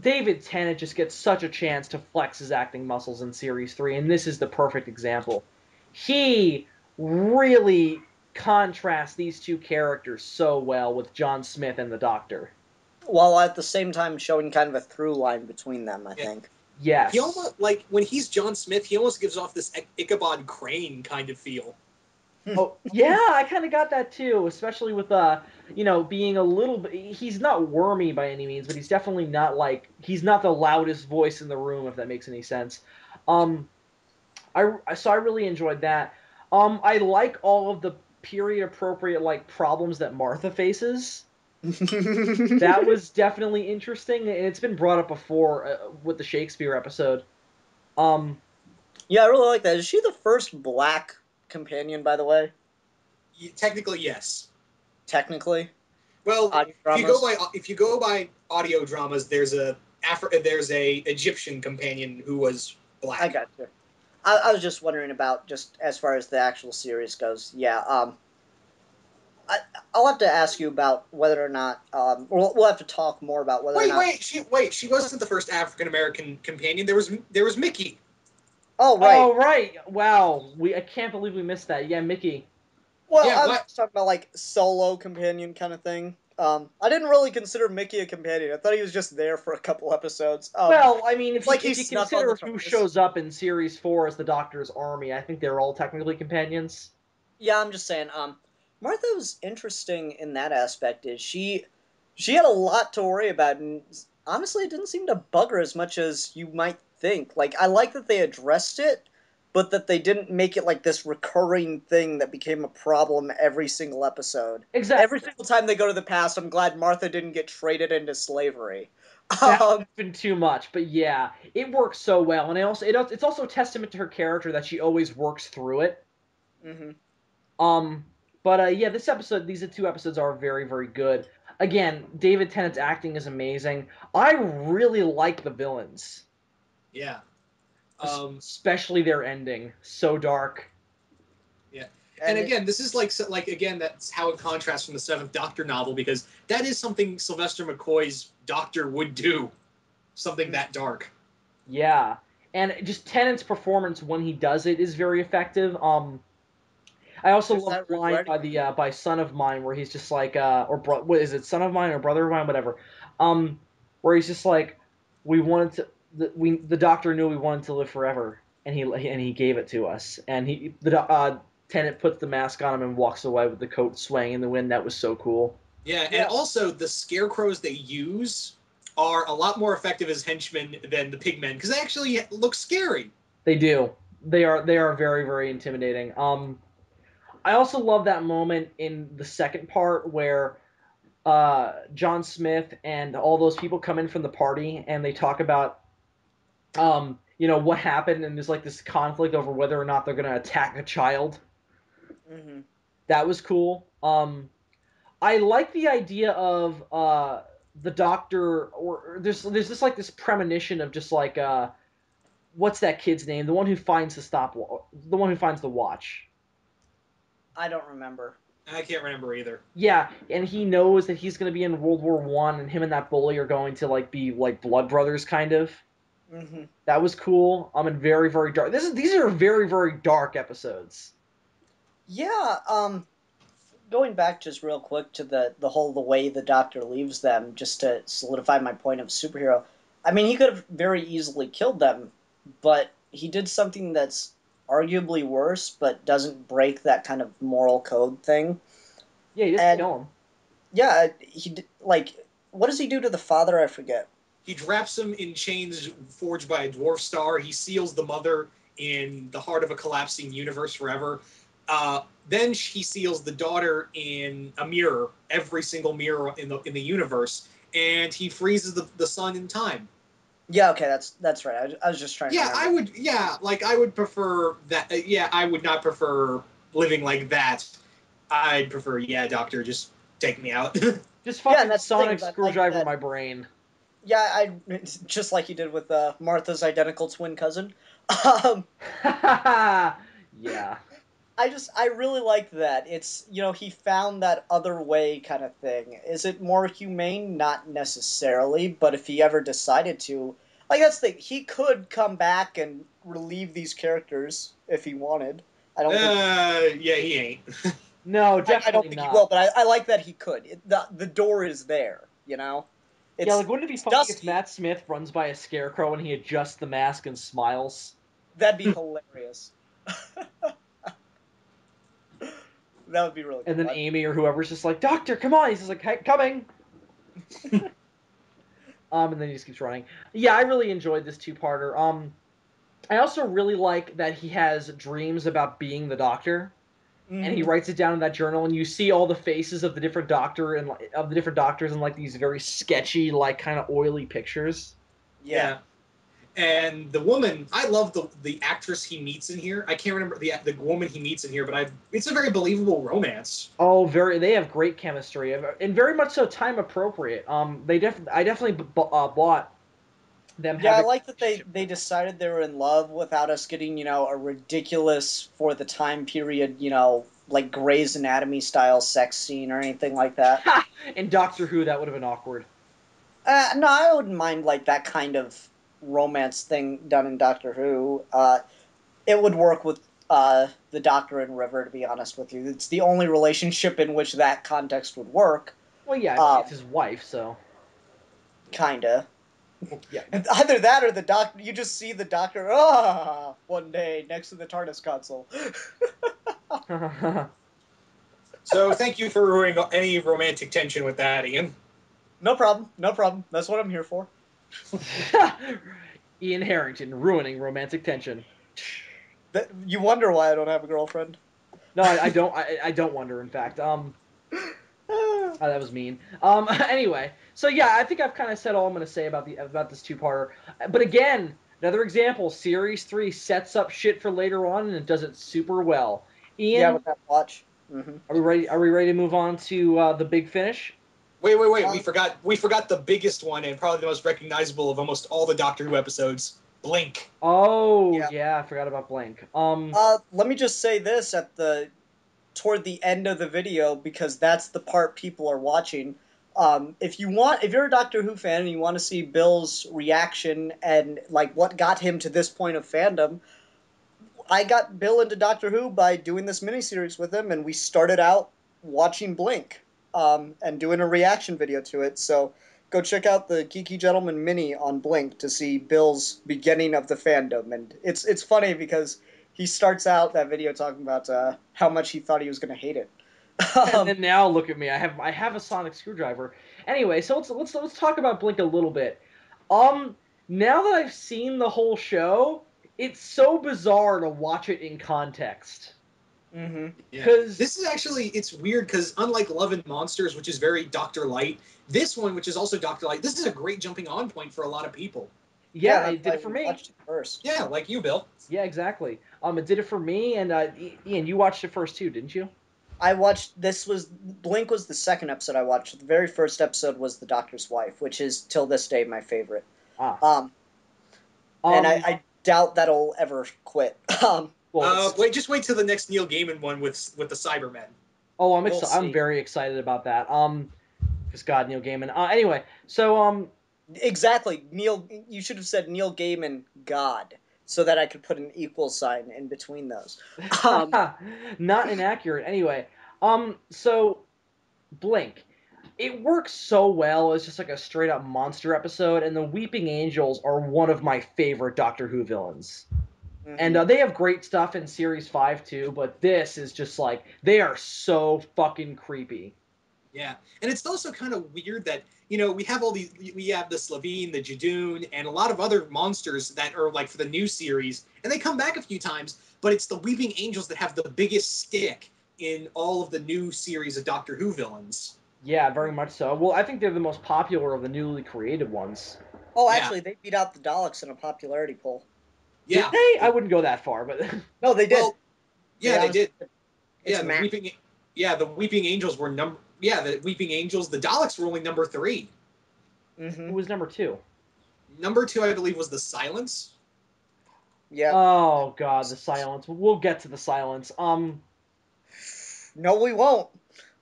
David Tennant just gets such a chance to flex his acting muscles in Series 3, and this is the perfect example. He really contrasts these two characters so well with John Smith and the Doctor. While at the same time showing kind of a through line between them, I think. Yes. He almost, like, when he's John Smith, he almost gives off this Ichabod Crane kind of feel. Oh, yeah, I kind of got that too, especially with, being a little bit... He's not wormy by any means, but he's definitely not, he's not the loudest voice in the room, if that makes any sense. So I really enjoyed that. I like all of the period-appropriate, problems that Martha faces. That was definitely interesting, and it's been brought up before with the Shakespeare episode. Yeah, I really like that. Is she the first black companion, by the way? Technically, yes. Technically? Well, if you go by audio dramas, there's a Egyptian companion who was black. I got you. I was just wondering about just as far as the actual series goes. Yeah. I'll have to ask you about whether or not. We'll have to talk more about whether. She wasn't the first African American companion. There was Mickey. Oh right. Oh right. Wow. I can't believe we missed that. Yeah, Mickey. Well, I was talking about solo companion kind of thing. I didn't really consider Mickey a companion. I thought he was just there for a couple episodes. Well, I mean, if you consider who TARDIS. shows up in Series 4 as the Doctor's army, I think they're all technically companions. Yeah, I'm just saying. Martha was interesting in that aspect. Is she had a lot to worry about, and honestly, it didn't seem to bug her as much as you might think. I like that they addressed it, but that they didn't make it this recurring thing that became a problem every single episode. Exactly. Every single time they go to the past, I'm glad Martha didn't get traded into slavery. That's been too much, but yeah, it works so well, and it's also a testament to her character that she always works through it. Mm-hmm. Yeah, these two episodes are very, very good. Again, David Tennant's acting is amazing. I really like the villains. Yeah. Especially their ending. So dark. Yeah. And again, this is again, that's how it contrasts from the Seventh Doctor novel, because that is something Sylvester McCoy's Doctor would do. Something that dark. Yeah. And just Tennant's performance when he does it is very effective. I also love the line by Son of Mine where he's just what is it, Son of Mine or Brother of Mine, whatever. Where he's just like, the Doctor knew we wanted to live forever, and he gave it to us. And Tennant puts the mask on him and walks away with the coat swaying in the wind. That was so cool. Yeah, and also the scarecrows they use are a lot more effective as henchmen than the pigmen, because they actually look scary. They do. They are very, very intimidating. I also love that moment in the second part where John Smith and all those people come in from the party and they talk about what happened, and there's this conflict over whether or not they're going to attack a child. Mm-hmm. That was cool. I like the idea of the Doctor, or there's just like this premonition of just like what's that kid's name? The one who finds the one who finds the watch. I don't remember. I can't remember either. Yeah, and he knows that he's going to be in World War One, and him and that bully are going to like be like blood brothers, kind of. Mm-hmm. That was cool. And very, very dark. These are very, very dark episodes. Yeah. Going back just real quick to the way the Doctor leaves them, just to solidify my point of superhero. I mean, he could have very easily killed them, but he did something that's arguably worse, but doesn't break that kind of moral code thing. Yeah, he just And kill him. yeah, like, what does he do to the father? I forget. He traps him in chains forged by a dwarf star. He seals the mother in the heart of a collapsing universe forever. Then he seals the daughter in a mirror, every single mirror in the universe, and he freezes the sun in time. Yeah, okay, that's right. I was just trying to remember. I would. Yeah, like I would prefer that. Yeah, I would not prefer living like that. I'd prefer, yeah, Doctor, just take me out. Just fucking that's the sonic thing, like screwdriver that. my brain. Yeah, just like he did with Martha's identical twin cousin. Um, Yeah. I really like that. It's, he found that other way kind of thing. Is it more humane? Not necessarily, but if he ever decided to, like, that's the thing. He could come back and relieve these characters if he wanted. I don't think. Yeah, he ain't. No, I definitely don't think he not. will, but I like that he could. The door is there. Yeah, like wouldn't it be It's funny if dusty. Matt Smith runs by a scarecrow and he adjusts the mask and smiles? That'd be hilarious. That would be really And cool. then Amy or whoever's just like, Doctor, come on! He's just like, hey, coming! And then he just keeps running. Yeah, I really enjoyed this two-parter. I also really like that he has dreams about being the Doctor, and he Mhm. writes it down in that journal, and you see all the faces of the different doctors in like these very sketchy, like kind of oily pictures. Yeah. And the woman, I love the actress he meets in here. I can't remember the woman he meets in here, but it's a very believable romance. Oh, they have great chemistry, and very much so time appropriate. I definitely bought them Yeah, I having a like that relationship. they decided they were in love without us getting, a ridiculous for the time period, like Grey's Anatomy style sex scene or anything like that. Ha! In Doctor Who, that would have been awkward. No, I wouldn't mind like that kind of romance thing done in Doctor Who. It would work with the Doctor and River, to be honest with you. It's the only relationship in which that context would work. Well, yeah, I mean, Um, it's his wife, so Kinda. well, yeah. Either that or the Doctor. You just see the Doctor one day next to the TARDIS console. So thank you for ruining any romantic tension with that, Ian. No problem. No problem. That's what I'm here for. Ian Harrington ruining romantic tension. You wonder why I don't have a girlfriend. No, I don't. I don't wonder. In fact, oh, that was mean. Anyway, so yeah, I think I've kind of said all I'm going to say about this two-parter. But again, another example: Series 3 sets up shit for later on, and it does it super well. Yeah, Ian, with that watch. Mm-hmm. are we ready? Are we ready to move on to the big finish? Wait. We forgot the biggest one and probably the most recognizable of almost all the Doctor Who episodes. Blink. Oh Yeah. yeah, I forgot about Blank. Let me just say this toward the end of the video, because that's the part people are watching. If you're a Doctor Who fan and you want to see Bill's reaction and like what got him to this point of fandom, I got Bill into Doctor Who by doing this miniseries with him, and we started out watching Blink, and doing a reaction video to it. So go check out the Geeky Gentleman mini on Blink to see Bill's beginning of the fandom. And it's funny because he starts out that video talking about how much he thought he was going to hate it. And then now look at me. I have a sonic screwdriver. Anyway, so let's talk about Blink a little bit. Now that I've seen the whole show, it's so bizarre to watch it in context. Mm-hmm. Yeah. 'Cause This is actually, it's weird because unlike Love and Monsters, which is very Doctor Light, this one, which is also Doctor Light, this is a great jumping on point for a lot of people. yeah, that's it did why it for we me. watched it first. Yeah, like you, Bill. Yeah, exactly. It did it for me, and Ian, you watched it first too, didn't you? I watched. Blink was the second episode I watched. The very first episode was The Doctor's Wife, which is till this day my favorite. Ah. Um, and Um. I doubt that'll ever quit. Well. Just wait till the next Neil Gaiman one with the Cybermen. Oh, I'm We'll I'm see. very excited about that. Because God, Neil Gaiman. Anyway, so Exactly, Neil. You should have said Neil Gaiman, God, so that I could put an equal sign in between those. not inaccurate. Anyway, so Blink. It works so well as just like a straight up monster episode, and the Weeping Angels are one of my favorite Doctor Who villains. And Mhm. they have great stuff in Series 5 too, but this is just like, they are so fucking creepy. Yeah, and it's also kind of weird that we have the Slavine, the Jadoon, and a lot of other monsters that are like for the new series, and they come back a few times, but it's the Weeping Angels that have the biggest stick in all of the new series of Doctor Who villains. Yeah, very much so. Well, I think they're the most popular of the newly created ones. Oh, Yeah, actually, they beat out the Daleks in a popularity poll. Did yeah. they? I wouldn't go that far, but No, they did. Well, They yeah, they honestly did. did. Yeah, It's Matt. The Weeping Angels were number. Yeah, the Weeping Angels. The Daleks were only number 3. who Mm-hmm. was number 2? Number 2, I believe, was the Silence. Yeah. Oh God, the silence. We'll get to the silence. No, we won't.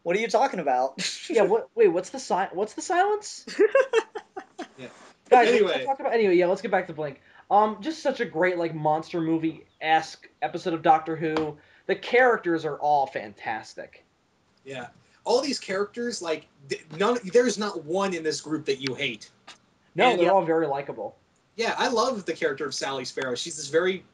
What are you talking about? Yeah. What? Wait. What's the silence? Yeah. Guys, what did I Anyway, talk about? Anyway, yeah. Let's get back to Blink. Just such a great like monster movie-esque episode of Doctor Who. The characters are all fantastic. yeah, all these characters, like there's not one in this group that you hate. No, And they're Yep. all very likable. yeah, I love the character of Sally Sparrow. She's this very,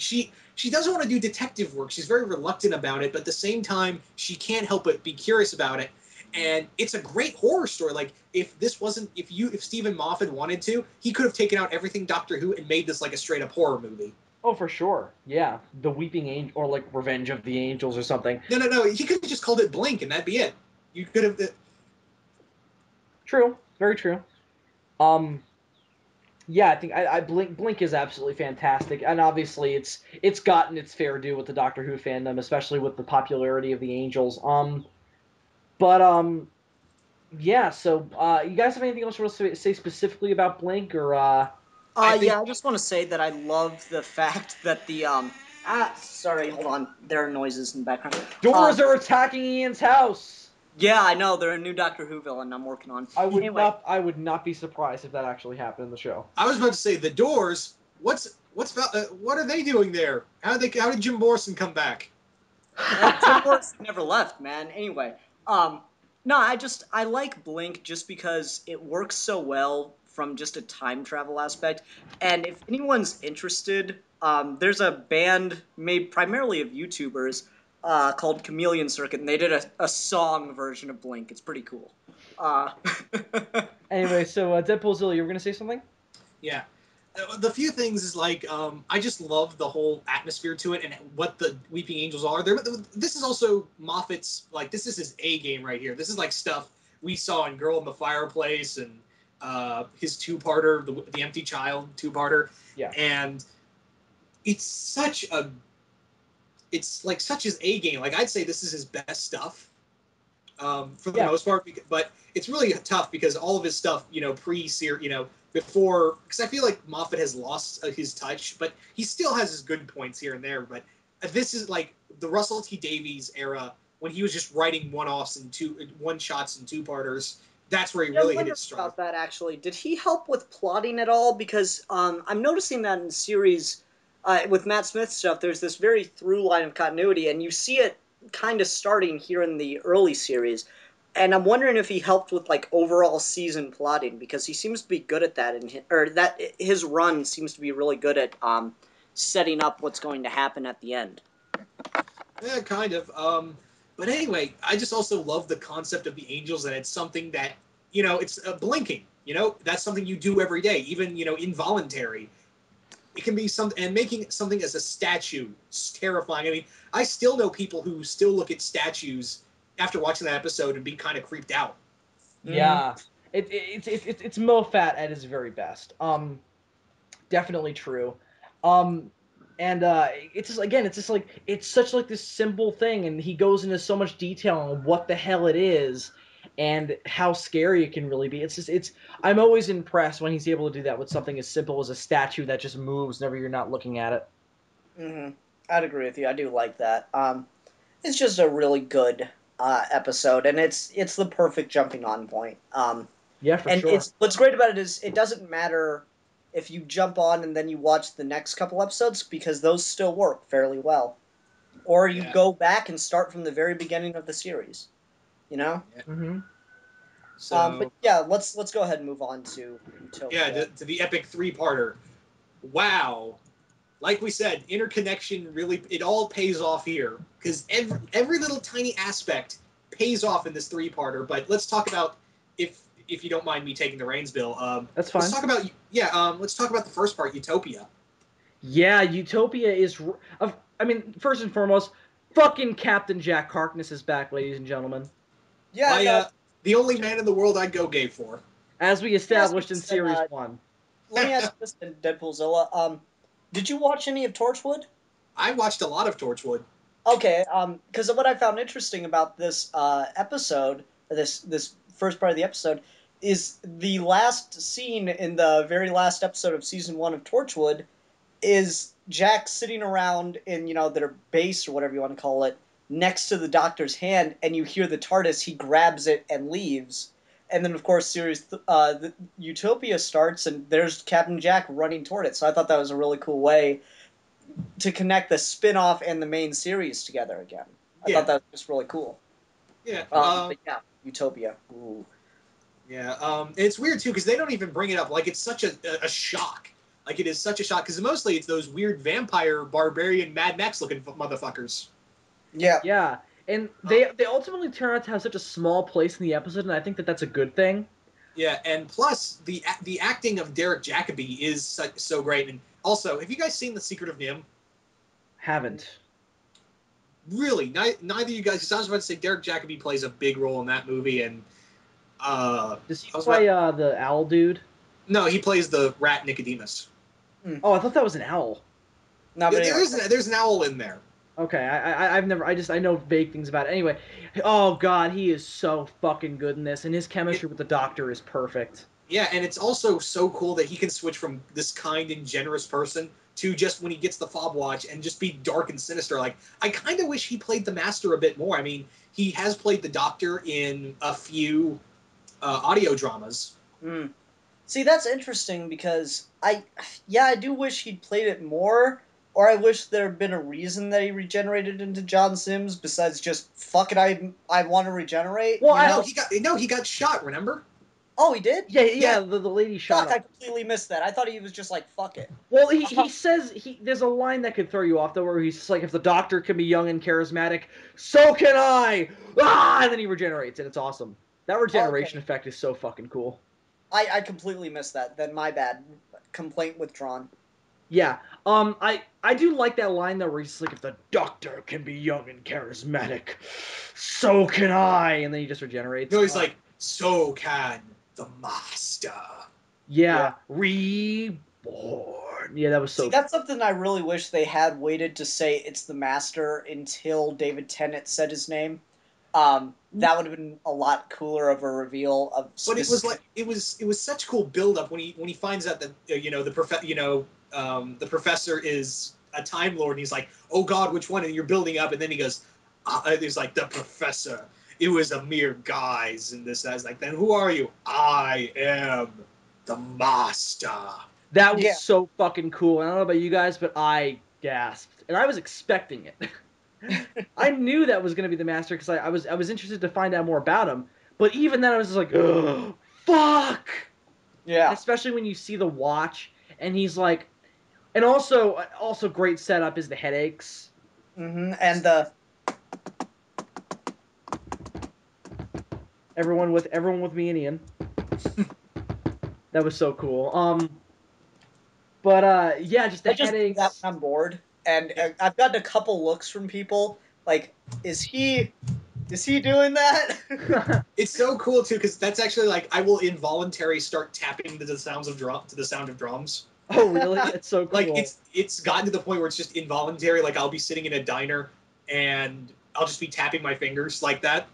she doesn't want to do detective work. She's very reluctant about it, but at the same time, she can't help but be curious about it. And it's a great horror story. Like if Stephen Moffat wanted to, he could have taken out everything Doctor Who and made this like a straight up horror movie. Oh, for sure. Yeah, the Weeping Angel, or like Revenge of the Angels, or something. No. He could have just called it Blink, and that'd be it. You could have. True. Very true. Um, yeah, I think I Blink is absolutely fantastic, and obviously it's gotten its fair due with the Doctor Who fandom, especially with the popularity of the Angels. But yeah. So, you guys have anything else you want to say specifically about Blink, or I think. Yeah, I just want to say that I love the fact that sorry, hold on. There are noises in the background. doors are attacking Ian's house? Yeah, I know. They're a new Doctor Who villain I'm working on. Anyway, I would not be surprised if that actually happened in the show. I was about to say the Doors. What are they doing there? How did Jim Morrison come back? Tim Morrison never left, man. Anyway, no, I like Blink just because it works so well from just a time travel aspect. And if anyone's interested, there's a band made primarily of YouTubers called Chameleon Circuit, and they did a song version of Blink. It's pretty cool. Uh, Anyway, so Deadpoolzilla, you were gonna say something? Yeah. The few things is like I just love the whole atmosphere to it and what the Weeping Angels are. This is also Moffat's this is his A game right here. This is like stuff we saw in Girl in the Fireplace and his two-parter, the Empty Child two-parter. Yeah. And it's such his A game. Like I'd say this is his best stuff. For the most part, but it's really tough because all of his stuff, before, because I feel like Moffat has lost his touch, but he still has his good points here and there. But this is like the Russell T Davies era when he was just writing one-offs and one-shots and two-parters. That's where he really hit his stride. about that actually. Did he help with plotting at all? Because I'm noticing that in series with Matt Smith stuff, there's this very through line of continuity, and you see it kind of starting here in the early series. And I'm wondering if he helped with like overall season plotting because he seems to be good at that, his run seems to be really good at setting up what's going to happen at the end. Yeah, kind of. But anyway, I just also love the concept of the angels, and it's something that it's blinking. That's something you do every day, even involuntary. It can be something, and making something as a statue is terrifying. I mean, I still know people who still look at statues after watching that episode and be kind of creeped out. Yeah, it's Mo Fat at his very best. Definitely true. And it's just again, it's just like it's such like this simple thing, and he goes into so much detail on what the hell it is and how scary it can really be. It's I'm always impressed when he's able to do that with something as simple as a statue that just moves whenever you're not looking at it. I'd agree with you. I do like that. It's just a really good episode, and it's the perfect jumping on point. Yeah, for And sure. it's what's great about it is it doesn't matter if you jump on and then you watch the next couple episodes because those still work fairly well, or you go back and start from the very beginning of the series. You know. Mm-hmm. So But yeah, let's go ahead and move on to Utopia. yeah, to the epic 3-parter. Wow. Like we said, interconnection really, it all pays off here because every little tiny aspect pays off in this 3-parter. But let's talk about, if you don't mind me taking the reins, Bill. That's fine. Let's talk about let's talk about the first part, Utopia. Yeah, Utopia is. I mean, first and foremost, fucking Captain Jack Harkness is back, ladies and gentlemen. Yeah, The only man in the world I'd go gay for. As we established in Series 1. Let me ask you this, Deadpoolzilla. Did you watch any of Torchwood? I watched a lot of Torchwood. Okay, because what I found interesting about this episode, this first part of the episode, is the last scene in the very last episode of season 1 of Torchwood is Jack sitting around in their base or whatever you want to call it, next to the Doctor's hand, and you hear the TARDIS. He grabs it and leaves, and then of course the Utopia starts, and there's Captain Jack running toward it. So I thought that was a really cool way to connect the spin-off and the main series together again. I thought that was just really cool. Yeah. But yeah, Utopia. Ooh. Yeah. It's weird too because they don't even bring it up. Like it's such a shock. Like it is such a shock because mostly it's those weird vampire, barbarian, Mad Max looking motherfuckers. Yeah. Yeah, and they ultimately turn out to have such a small place in the episode, and I think that that's a good thing. Yeah, and plus the acting of Derek Jacobi is so great. And also, have you guys seen The Secret of NIMH? Haven't. Really, neither of you guys. Because I was about to say Derek Jacobi plays a big role in that movie, and does he play the owl dude? No, he plays the rat Nicodemus. Oh, I thought that was an owl. No, but anyway. There's an owl in there. Okay, I've never, I know vague things about it. Anyway, oh god, he is so fucking good in this, and his chemistry with the Doctor is perfect. Yeah, and it's also so cool that he can switch from this kind and generous person to just when he gets the fob watch and just be dark and sinister. Like, I kind of wish he played the Master a bit more. I mean, he has played the Doctor in a few audio dramas. See, that's interesting because I do wish he'd played it more. Or I wish there had been a reason that he regenerated into John Sims besides just fuck it, I want to regenerate. Well, he got shot. Remember? Oh, he did? Yeah. The lady shot Fuck, him. I completely missed that. I thought he was just like fuck it. Well, he says there's a line that could throw you off though, where he's just like, if the Doctor can be young and charismatic, so can I. And then he regenerates, and it's awesome. That regeneration effect is so fucking cool. I completely missed that. Then my bad. Complaint withdrawn. Yeah. I do like that line though, where he's like, if the Doctor can be young and charismatic, so can I. And then he just regenerates. No, he's like, so can the Master. Yeah. Reborn. Yeah, that was so. See, that's something I really wish they had waited to say it's the Master until David Tennant said his name. That would have been a lot cooler of a reveal of. But it was like it was such cool build up when he finds out that the professor is a Time Lord, and he's like, oh God, which one? And you're building up, and then he goes, he's like, the professor. It was a mere guise, and this. I was like, then who are you? I am the Master. That was so fucking cool. I don't know about you guys, but I gasped, and I was expecting it. I knew that was going to be the Master because I was interested to find out more about him. But even then, I was just like, ugh, fuck. Yeah. And especially when you see the watch, and he's like, and also great setup is the headaches. Mm-hmm. And the everyone with me and Ian. That was so cool. Yeah, just the headaches. That I'm bored. And I've gotten a couple looks from people like, is he doing that? It's so cool too because that's actually like I will involuntarily start tapping to the sound of drums. Oh, really? It's so cool. Like it's gotten to the point where it's just involuntary. Like I'll be sitting in a diner and I'll just be tapping my fingers like that.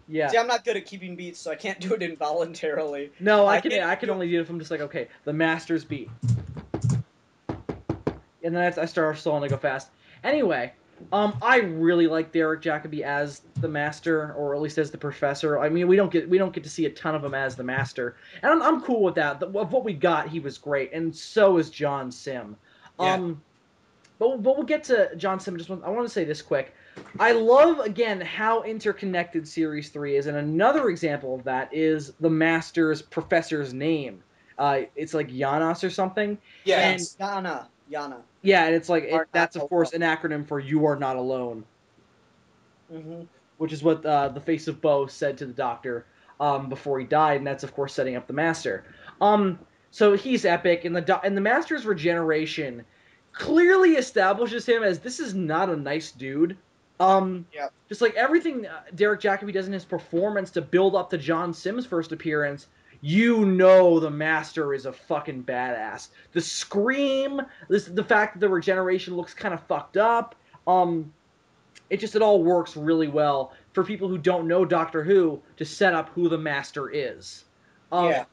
Yeah. See, I'm not good at keeping beats, so I can't do it involuntarily. No, I can only do it if I'm just like, okay, the master's beat. And then I start slow and I go fast. Anyway, I really like Derek Jacobi as the master, or at least as the professor. I mean, we don't get to see a ton of him as the master, and I'm cool with that. Of what we got, he was great, and so is John Sim. Yeah. But we'll get to John Sim. I want to say this quick. I love again how interconnected Series 3 is, and another example of that is the master's professor's name. It's like Janos or something. Yeah. And Yana. yeah, and it's like that's of not course alone. an acronym for "You Are Not Alone," Mm-hmm. which is what the face of Bo said to the doctor before he died, and that's of course setting up the master. So he's epic, and the master's regeneration clearly establishes him as this is not a nice dude. Yep. Just like everything Derek Jacobi does in his performance to build up to John Sims' first appearance, you know the master is a fucking badass. The scream, the fact that the regeneration looks kind of fucked up, it all works really well for people who don't know Doctor Who to set up who the master is. Yeah.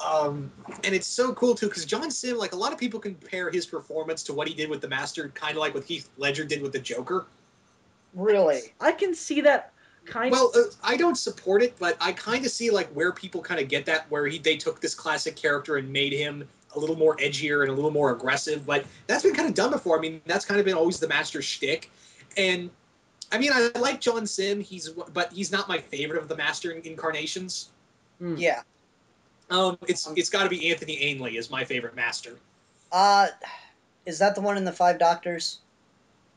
And it's so cool too because John Sim, like a lot of people compare his performance to what he did with the Master, kind of like what Heath Ledger did with the Joker. Really. I can see that kind Well, I don't support it, but I kind of see like where people kind of get that, where they took this classic character and made him a little more edgier and a little more aggressive. But that's been kind of done before. I mean, that's kind of been always the Master's shtick. And I mean, I like John Sim. But he's not my favorite of the Master incarnations. Yeah. It's got to be Anthony Ainley is my favorite Master. Is that the one in the Five Doctors?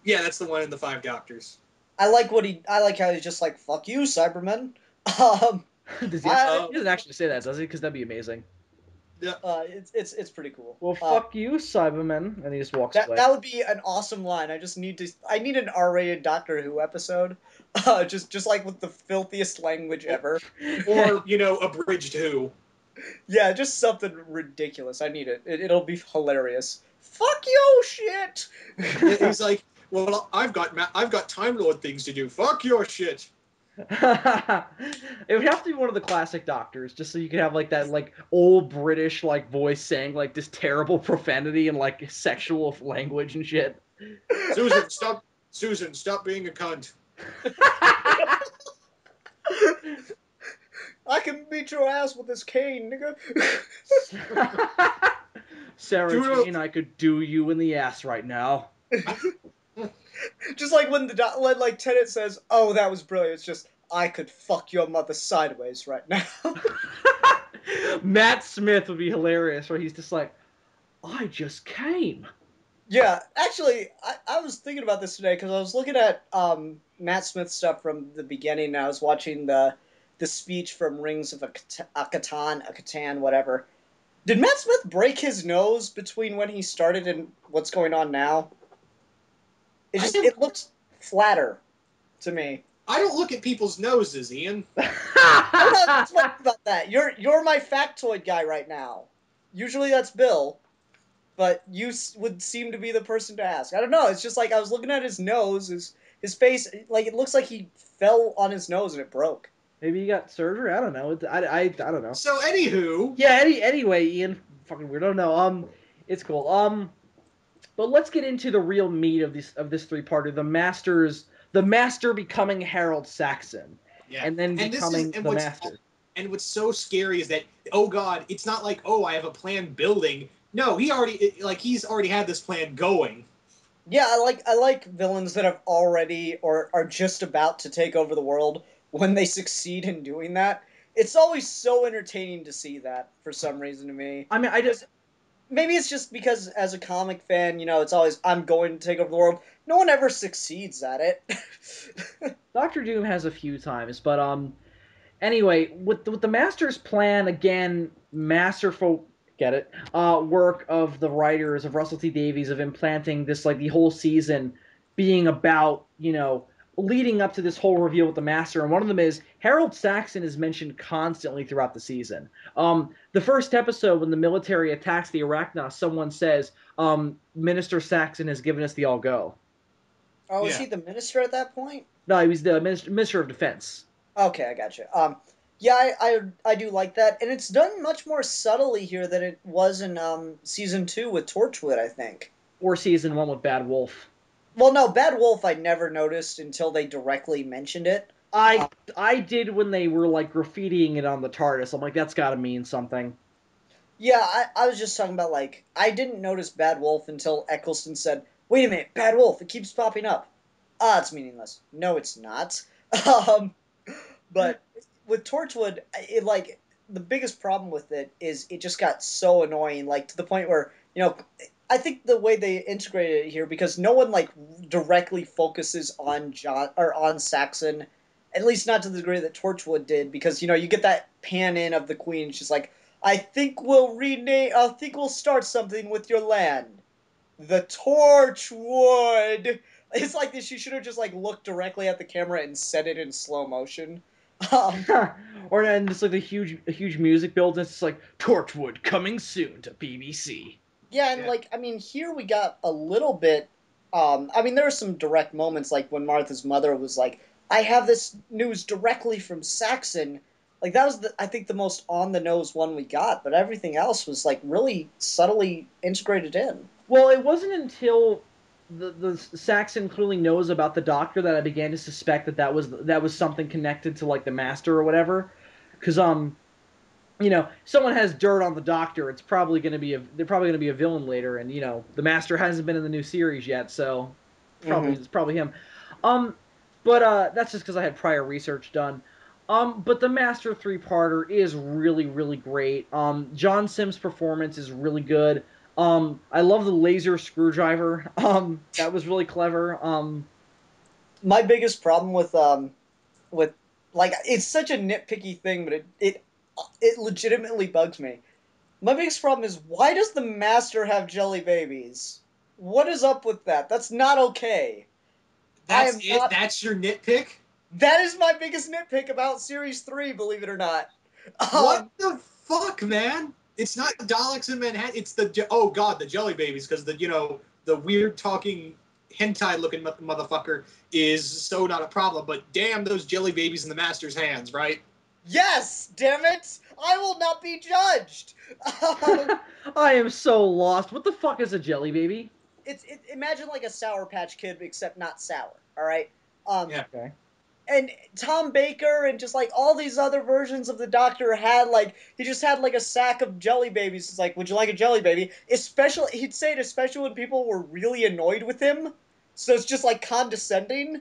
Yeah, that's the one in the Five Doctors. I like how he's just like, fuck you, Cybermen. he doesn't actually say that, does he? Because that'd be amazing. Yeah. It's pretty cool. Well, fuck you, Cybermen, and he just walks away. That would be an awesome line. I need an R-rated Doctor Who episode, just like with the filthiest language ever, or abridged Who. Yeah, just something ridiculous. I need it. It'll be hilarious. Fuck you, shit. He's like, well, I've got Time Lord things to do. Fuck your shit. It would have to be one of the classic Doctors, just so you could have like that like old British like voice saying like this terrible profanity and like sexual language and shit. Susan, stop being a cunt. I can beat your ass with this cane, nigga. Sarah Jane, I could do you in the ass right now. Just like when like Tennant says, "Oh, that was brilliant." It's just, I could fuck your mother sideways right now. Matt Smith would be hilarious, where he's just like, I just came. Yeah, actually, I was thinking about this today because I was looking at Matt Smith stuff from the beginning, and I was watching the speech from Rings of Catan, whatever. Did Matt Smith break his nose between when he started and what's going on now? It looks flatter to me. I don't look at people's noses, Ian. I'm not talking about that. You're my factoid guy right now. Usually that's Bill, but you would seem to be the person to ask. I don't know. It's just like I was looking at his nose, his face. Like it looks like he fell on his nose and it broke. Maybe he got surgery. I don't know. I don't know. So anywho, yeah. Anyway, Ian, fucking weirdo. No, it's cool. But let's get into the real meat of this three-parter. The master becoming Harold Saxon, yeah, and then becoming the master. And what's so scary is that, oh god, it's not like, oh, I have a plan building. No, he's already had this plan going. Yeah, I like villains that have already or are just about to take over the world when they succeed in doing that. It's always so entertaining to see that for some reason to me. I mean, Maybe it's just because as a comic fan, it's always, I'm going to take over the world. No one ever succeeds at it. Doctor Doom has a few times, but anyway, with the Master's plan, again, masterful, get it, work of the writers, of Russell T Davies, of implanting this, like, the whole season being about, leading up to this whole reveal with the Master, and one of them is Harold Saxon is mentioned constantly throughout the season. The first episode, when the military attacks the Arachnos, someone says, Minister Saxon has given us the all go. Oh, is Yeah. he the minister at that point? No, he was the Minister of Defense. Okay, I gotcha. Yeah, I do like that, and it's done much more subtly here than it was in season 2 with Torchwood, I think. Or season 1 with Bad Wolf. Well, no, Bad Wolf I never noticed until they directly mentioned it. I I did when they were like graffitiing it on the TARDIS. I'm like, that's got to mean something. Yeah, I was just talking about, like, I didn't notice Bad Wolf until Eccleston said, wait a minute, Bad Wolf, it keeps popping up. Ah, it's meaningless. No, it's not. Um, but with Torchwood, like, the biggest problem with it is it just got so annoying, like, to the point where, I think the way they integrated it here, because no one, like, directly focuses on John, or on Saxon, at least not to the degree that Torchwood did, because, you get that pan in of the Queen, she's like, I think we'll start something with your land. The Torchwood. It's like this. She should have just like looked directly at the camera and said it in slow motion. Um, Or and just like a huge music build. And it's like Torchwood coming soon to BBC. yeah, and Yeah. like I mean, here we got a little bit. I mean, there were some direct moments, like when Martha's mother was like, "I have this news directly from Saxon." Like that was I think the most on the nose one we got, but everything else was like really subtly integrated in. Well, it wasn't until the Saxon clearly knows about the Doctor that I began to suspect that was something connected to like the Master or whatever. Because someone has dirt on the Doctor, they're probably gonna be a villain later, and the Master hasn't been in the new series yet, so Mm-hmm. it's probably him. Um, but that's just because I had prior research done. But the Master three-parter is really, really great. John Sims' performance is really good. I love the laser screwdriver. That was really clever. My biggest problem with like it's such a nitpicky thing, but it legitimately bugs me. My biggest problem is why does the master have jelly babies? What is up with that? That's not okay. I That's am it. not. That's your nitpick. That is my biggest nitpick about series 3, believe it or not. What Um, the fuck, man? It's not the Daleks in Manhattan. It's oh god, the Jelly Babies, because the weird talking hentai looking motherfucker is so not a problem. But damn, those Jelly Babies in the Master's hands, right? yes, damn it! I will not be judged. I am so lost. What the fuck is a jelly baby? Imagine like a Sour Patch Kid, except not sour. All right. Um, Yeah. Okay. and Tom Baker and just like all these other versions of the Doctor had like he just had like a sack of jelly babies. It's like, would you like a jelly baby? Especially he'd say it especially when people were really annoyed with him. So it's just like condescending.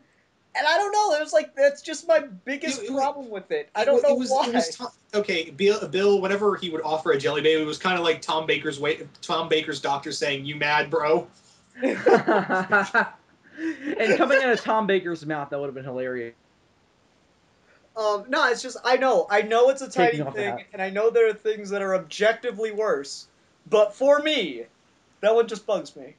And I don't know. It was like that's just my biggest problem with it. I don't know why. Okay. Bill, whenever he would offer a Jelly Baby, it was kind of like Tom Baker's doctor saying, "You mad, bro?" And coming out of Tom Baker's mouth, that would have been hilarious. No, it's just I know it's a Taking tiny off the thing, hat. and I know there are things that are objectively worse. But for me, that one just bugs me.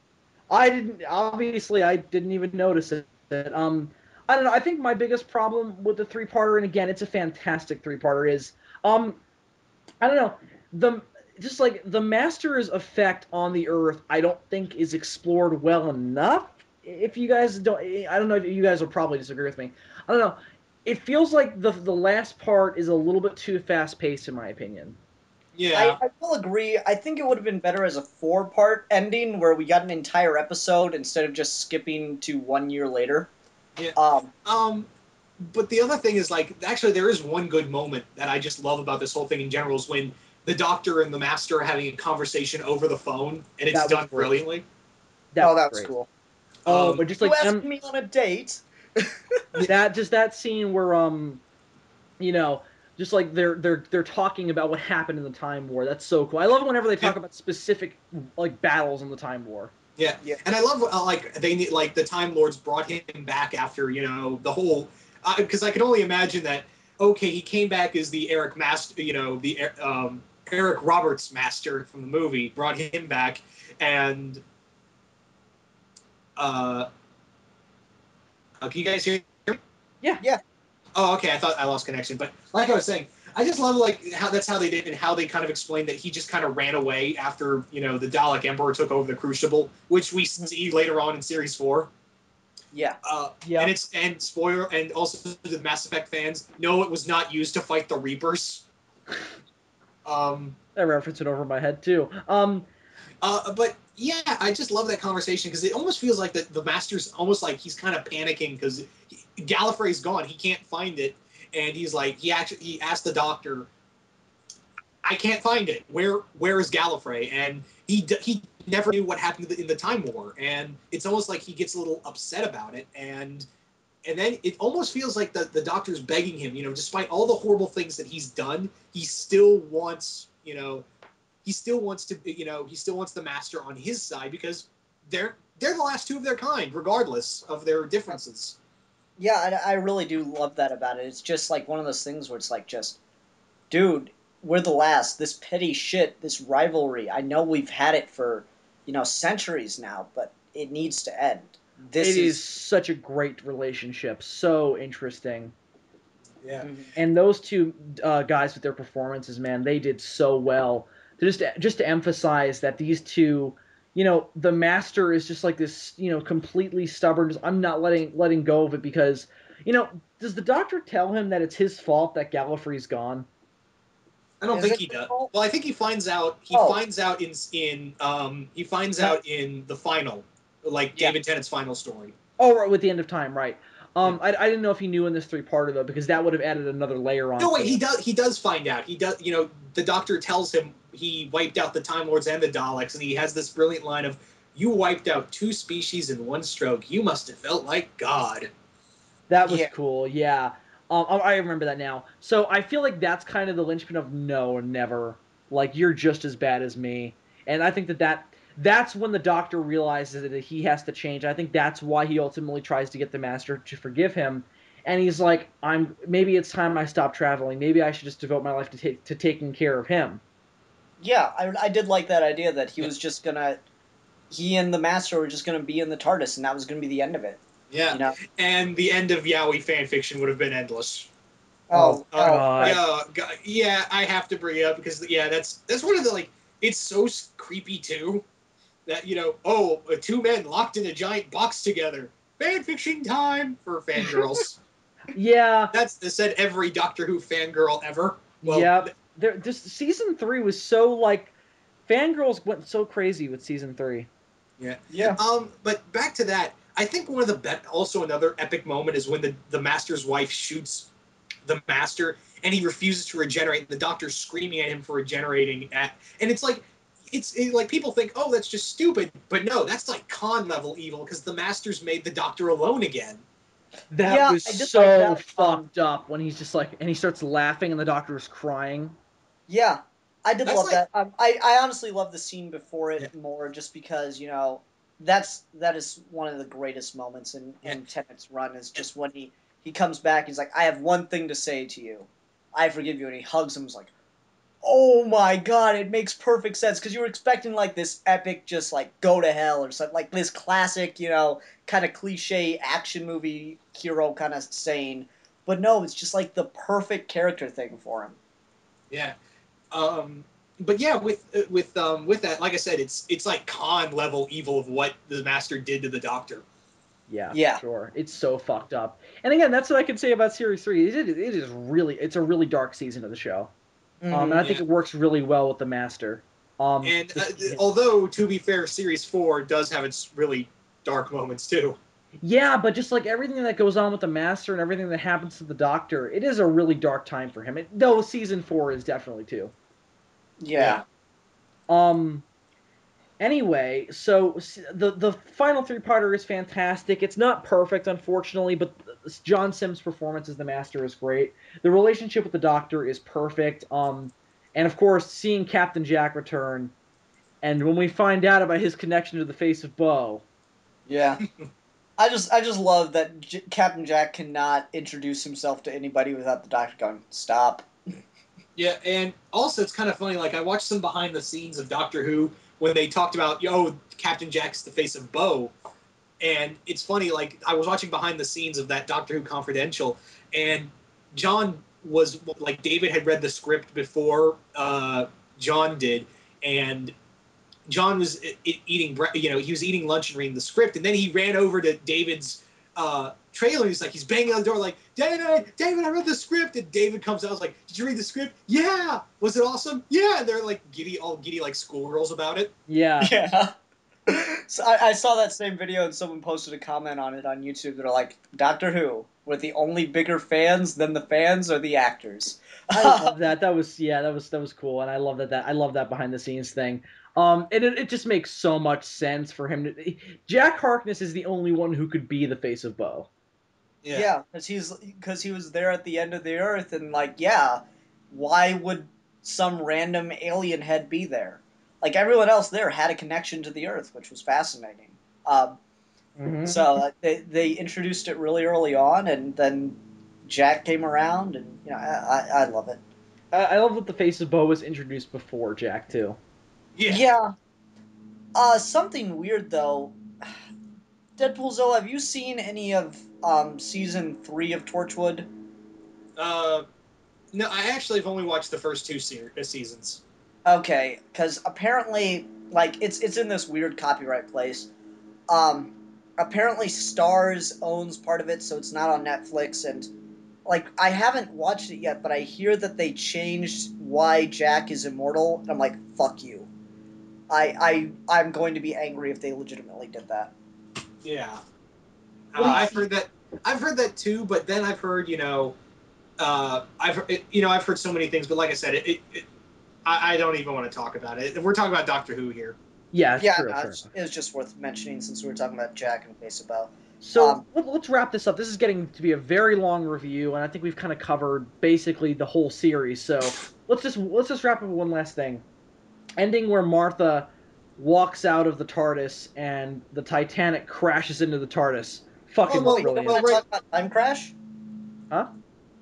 I didn't even notice it. I don't know. I think my biggest problem with the three-parter, and again, it's a fantastic three-parter, is I don't know, the just like the Master's effect on the Earth. I don't think is explored well enough. If you guys don't, I don't know. You guys will probably disagree with me. I don't know. It feels like the last part is a little bit too fast-paced, in my opinion. Yeah. I will agree. I think it would have been better as a 4-part ending where we got an entire episode instead of just skipping to 1 year later. Yeah. Um, But the other thing is, like, actually, there is one good moment that I just love about this whole thing in general is when the Doctor and the Master are having a conversation over the phone, and it's That was done great. brilliantly. That oh, was that was great. cool. Oh, Um, but just You like asked them, me on a date. that scene where you know, just like they're talking about what happened in the Time War. That's so cool. I love it whenever they talk yeah, about specific like battles in the Time War. yeah, Yeah. and I love like they need like the Time Lords brought him back after the whole because I can only imagine that. Okay, he came back as the Eric Master, the Eric Roberts Master from the movie, brought him back, and can you guys hear Yeah. Yeah. Oh, okay. I thought I lost connection, but like I was saying, I just love like how that's how they did and how they kind of explained that he just kind of ran away after the Dalek Emperor took over the Crucible, which we see later on in Series 4. Yeah. Yeah. And spoiler, and also the Mass Effect fans, no, it was not used to fight the Reapers. I referenced it over my head too. But yeah, I just love that conversation because it almost feels like the Master's almost like he's kind of panicking because Gallifrey's gone, he can't find it, and he's like he asked the Doctor, I can't find it. Where is Gallifrey? And he never knew what happened in the Time War, and it's almost like he gets a little upset about it, and then it almost feels like the Doctor's begging him, despite all the horrible things that he's done, he still wants, he still wants the Master on his side because they're the last two of their kind, regardless of their differences. Yeah, I really do love that about it. It's just like one of those things where it's like, just, dude, we're the last. This petty shit, this rivalry. I know we've had it for, centuries now, but it needs to end. It is such a great relationship, so interesting. Yeah. Mhm. And those two guys with their performances, man, they did so well. Just to emphasize that these two, the Master is just like this, completely stubborn. Just, I'm not letting go of it because, does the Doctor tell him that it's his fault that Gallifrey's gone? I don't Is think it he does. fault? Well, I think he finds out. Oh. He finds out in the final, like Yeah. David Tennant's final story. Oh, right, with the end of time, right? Yeah. I didn't know if he knew in this three-parter though, because that would have added another layer on. No, wait, he does. He does find out. He does. The Doctor tells him he wiped out the Time Lords and the Daleks, and he has this brilliant line of, "You wiped out two species in one stroke. You must have felt like God." That was Yeah. cool, yeah. I remember that now. So I feel like that's kind of the linchpin of no, never. Like, you're just as bad as me. And I think that's when the Doctor realizes that he has to change. I think that's why he ultimately tries to get the Master to forgive him. And he's like, maybe it's time I stop traveling. Maybe I should just devote my life to taking care of him. Yeah, I did like that idea that he Yeah. was just gonna, he and the Master were just gonna be in the TARDIS, and that was gonna be the end of it. Yeah. And the end of Yowie fanfiction would have been endless. Oh, God. Yeah, I have to bring it up because that's one of the it's so creepy too that two men locked in a giant box together. Fanfiction time for fangirls. Yeah. That's said every Doctor Who fangirl ever. Well, yep. Just season 3 was so fangirls went so crazy with season 3. Yeah. Yeah. But back to that, I think one of the also another epic moment is when the Master's wife shoots the Master and he refuses to regenerate. The Doctor's screaming at him for regenerating, and it's like people think, oh, that's just stupid, but no, that's like Khan level evil because the Master's made the Doctor alone again. That was I did so like that. fucked up when he's just and he starts laughing and the Doctor's crying. Yeah, I did That's love like- that. I honestly love the scene before it more, just because that is one of the greatest moments in Tennant's run, is just when he comes back. He's like, I have one thing to say to you. I forgive you, and he hugs him. He's like, oh my god, it makes perfect sense, because you were expecting this epic, just go to hell or something, this classic, kind of cliche action movie hero kind of saying, but no, it's just the perfect character thing for him. Yeah. But yeah, with that, like I said, it's like Khan level evil of what the Master did to the Doctor. Yeah, for sure. It's so fucked up. And again, that's what I can say about Series 3. It's a really dark season of the show. And I think it works really well with the Master. Although, to be fair, Series 4 does have its really dark moments too. Yeah, but just everything that goes on with the Master and everything that happens to the Doctor, it is a really dark time for him. Though Season 4 is definitely too. Yeah. Anyway, so the final three-parter is fantastic. It's not perfect, unfortunately, but John Sims' performance as the Master is great. The relationship with the Doctor is perfect. And of course, seeing Captain Jack return, and when we find out about his connection to the face of Bo. Yeah. I just love that Captain Jack cannot introduce himself to anybody without the Doctor going, stop. Yeah, and also it's kind of funny. I watched some behind the scenes of Doctor Who when they talked about, Captain Jack's the face of Bo, And it's funny, like, I was watching behind the scenes of that Doctor Who Confidential, and John was, like, David had read the script before John did, and John was eating, he was eating lunch and reading the script, and then he ran over to David's trailer. He's like, he's banging on the door, like, David, I read the script. And David comes out, I was like, did you read the script? Yeah. Was it awesome? Yeah. And they're like all giddy like schoolgirls about it. Yeah. Yeah. So I saw that same video and someone posted a comment on it on YouTube. They're like, Doctor Who, we're the only bigger fans than the fans or the actors. I love that. That was cool, and I love I love that behind the scenes thing. And it just makes so much sense for him to. Jack Harkness is the only one who could be the face of Bo. Yeah, because he was there at the end of the Earth, and like, yeah, why would some random alien head be there? Like everyone else there had a connection to the Earth, which was fascinating. So they introduced it really early on, and then Jack came around, and I love it. I love that the face of Bo was introduced before Jack too. Yeah. Something weird though. Deadpoolzilla, have you seen any of season 3 of Torchwood? No, I actually have only watched the first 2 seasons. Okay, because apparently, like, it's in this weird copyright place. Apparently Starz owns part of it, so it's not on Netflix, and, like, I haven't watched it yet, but I hear that they changed why Jack is immortal, and I'm like, fuck you. I'm going to be angry if they legitimately did that. Yeah. I've heard that too, but then I've heard, I've heard so many things, but like I said, I don't even want to talk about it. We're talking about Doctor Who here. Yeah, true. No, it was just worth mentioning since we were talking about Jack and Face About. So let's wrap this up. This is getting to be a very long review, and I think we've kind of covered basically the whole series. So let's just wrap up with one last thing. Ending where Martha walks out of the TARDIS and the Titanic crashes into the TARDIS. Fucking brilliant. You don't want to talk about Time Crash? Huh?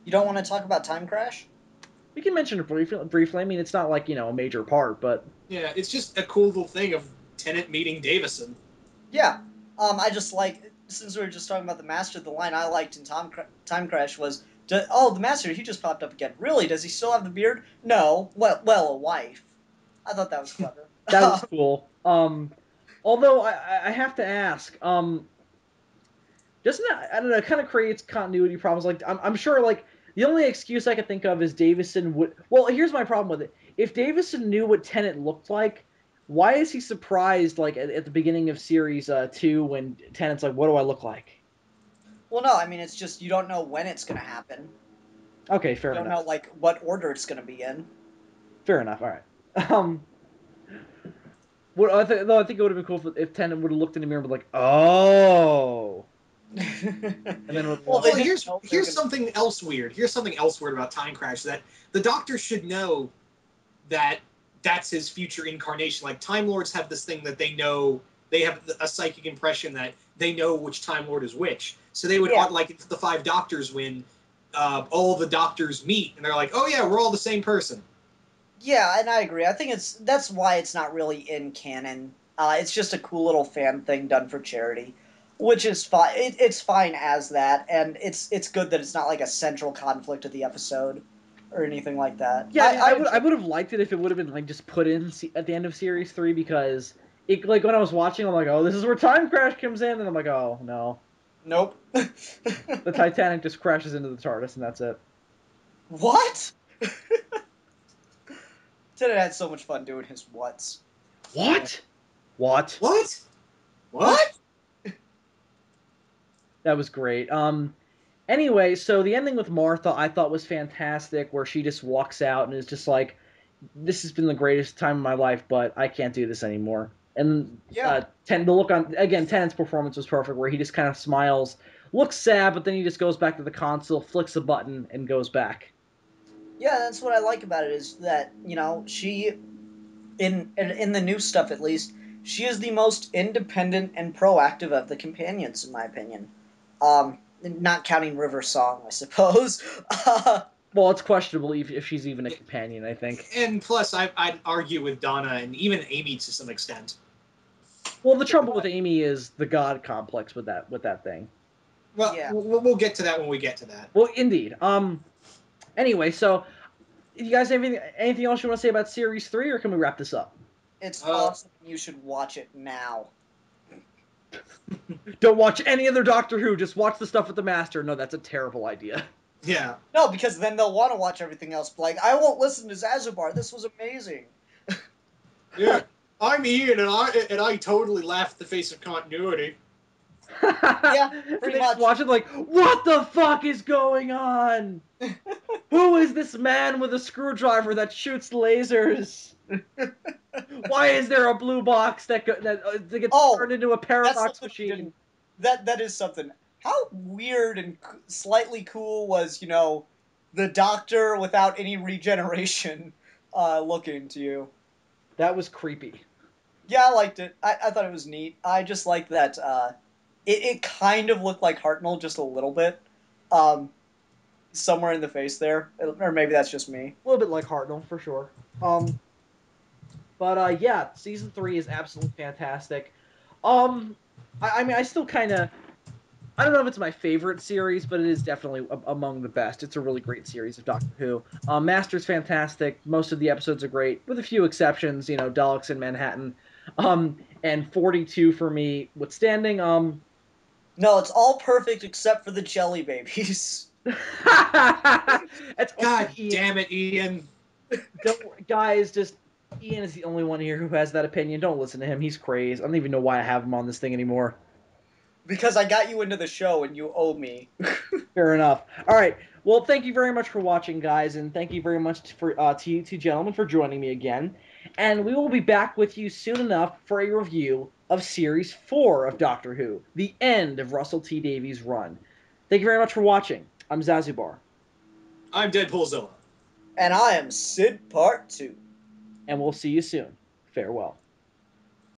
You don't want to talk about Time Crash? We can mention it briefly. I mean, it's not like, a major part, but... Yeah, it's just a cool little thing of Tennant meeting Davison. Yeah. I just like, since we were just talking about the Master, the line I liked in Time Crash was, the Master, he just popped up again. Really? Does he still have the beard? No. Well, a wife. I thought that was clever. That was cool. Although, I have to ask, doesn't that, I don't know, it kind of creates continuity problems. Like, I'm sure, like, the only excuse I could think of is Davison would... Well, here's my problem with it. If Davison knew what Tennant looked like, why is he surprised, like, at the beginning of Series 2 when Tennant's like, what do I look like? Well, no, I mean, it's just you don't know when it's going to happen. Okay, fair enough. You don't know, like, what order it's going to be in. Fair enough, all right. I think it would have been cool if Tennant would have looked in the mirror and been like, oh... And then here's something else weird. Here's something else weird about Time Crash, that the Doctor should know that that's his future incarnation. Like, Time Lords have this thing that they know, they have a psychic impression that they know which Time Lord is which. So they would, like, if the 5 Doctors win, all the Doctors meet, and they're like, oh yeah, we're all the same person. Yeah, and I agree. I think that's why it's not really in canon. It's just a cool little fan thing done for charity. Which is fine. It's fine as that, and it's good that it's not like a central conflict of the episode or anything like that. Yeah, I would have liked it if it would have been like just put in at the end of Series 3, because it, like, when I was watching, I'm like, oh, this is where Time Crash comes in, and I'm like, oh no, nope. The Titanic just crashes into the TARDIS, and that's it. What? Tennant had so much fun doing his whats. What? That was great. Anyway, so the ending with Martha I thought was fantastic, where she just walks out and is just like, this has been the greatest time of my life, but I can't do this anymore. And the look on, again, Tennant's performance was perfect, where he just kind of smiles, looks sad, but then he just goes back to the console, flicks a button, and goes back. Yeah, that's what I like about it, is that, she, in the new stuff at least, she is the most independent and proactive of the companions, in my opinion. Not counting River Song, I suppose. Well, it's questionable if she's even a companion, I think. And plus, I'd argue with Donna and even Amy to some extent. Well, the trouble with Amy is the god complex with that thing. Well, Yeah. we'll get to that when we get to that. Well, indeed. Anyway, so you guys have anything else you want to say about Series 3, or can we wrap this up? It's awesome. You should watch it now. Don't watch any other Doctor Who. Just watch the stuff with the Master. No, that's a terrible idea. Yeah. No, because then they'll want to watch everything else. Like, I won't listen to Zazubaar. This was amazing. Yeah. I'm Ian, and I totally laughed at the face of continuity. Yeah, pretty They just much. watch it like, what the fuck is going on? Who is this man with a screwdriver that shoots lasers? Why is there a blue box that gets turned into a paradox machine? That is something. How weird and slightly cool was, the Doctor without any regeneration looking to you? That was creepy. Yeah, I liked it. I thought it was neat. I just liked that it kind of looked like Hartnell just a little bit. Somewhere in the face there. Or maybe that's just me. A little bit like Hartnell, for sure. But yeah, season 3 is absolutely fantastic. I mean, I still kind of, I don't know if it's my favorite series, but it is definitely among the best. It's a really great series of Doctor Who. Master's fantastic. Most of the episodes are great, with a few exceptions. Daleks in Manhattan, and 42 for me withstanding. No, it's all perfect except for the jelly babies. That's God Ian. damn it, Ian. Guys, just Ian is the only one here who has that opinion. Don't listen to him. He's crazy. I don't even know why I have him on this thing anymore. Because I got you into the show and you owe me. Fair enough. All right. Well, thank you very much for watching, guys, and thank you very much to you two gentlemen for joining me again. And we will be back with you soon enough for a review of Series 4 of Doctor Who, the end of Russell T Davies' run. Thank you very much for watching. I'm Zazubaar. I'm Deadpoolzilla. And I am SYDPART2. And we'll see you soon. Farewell.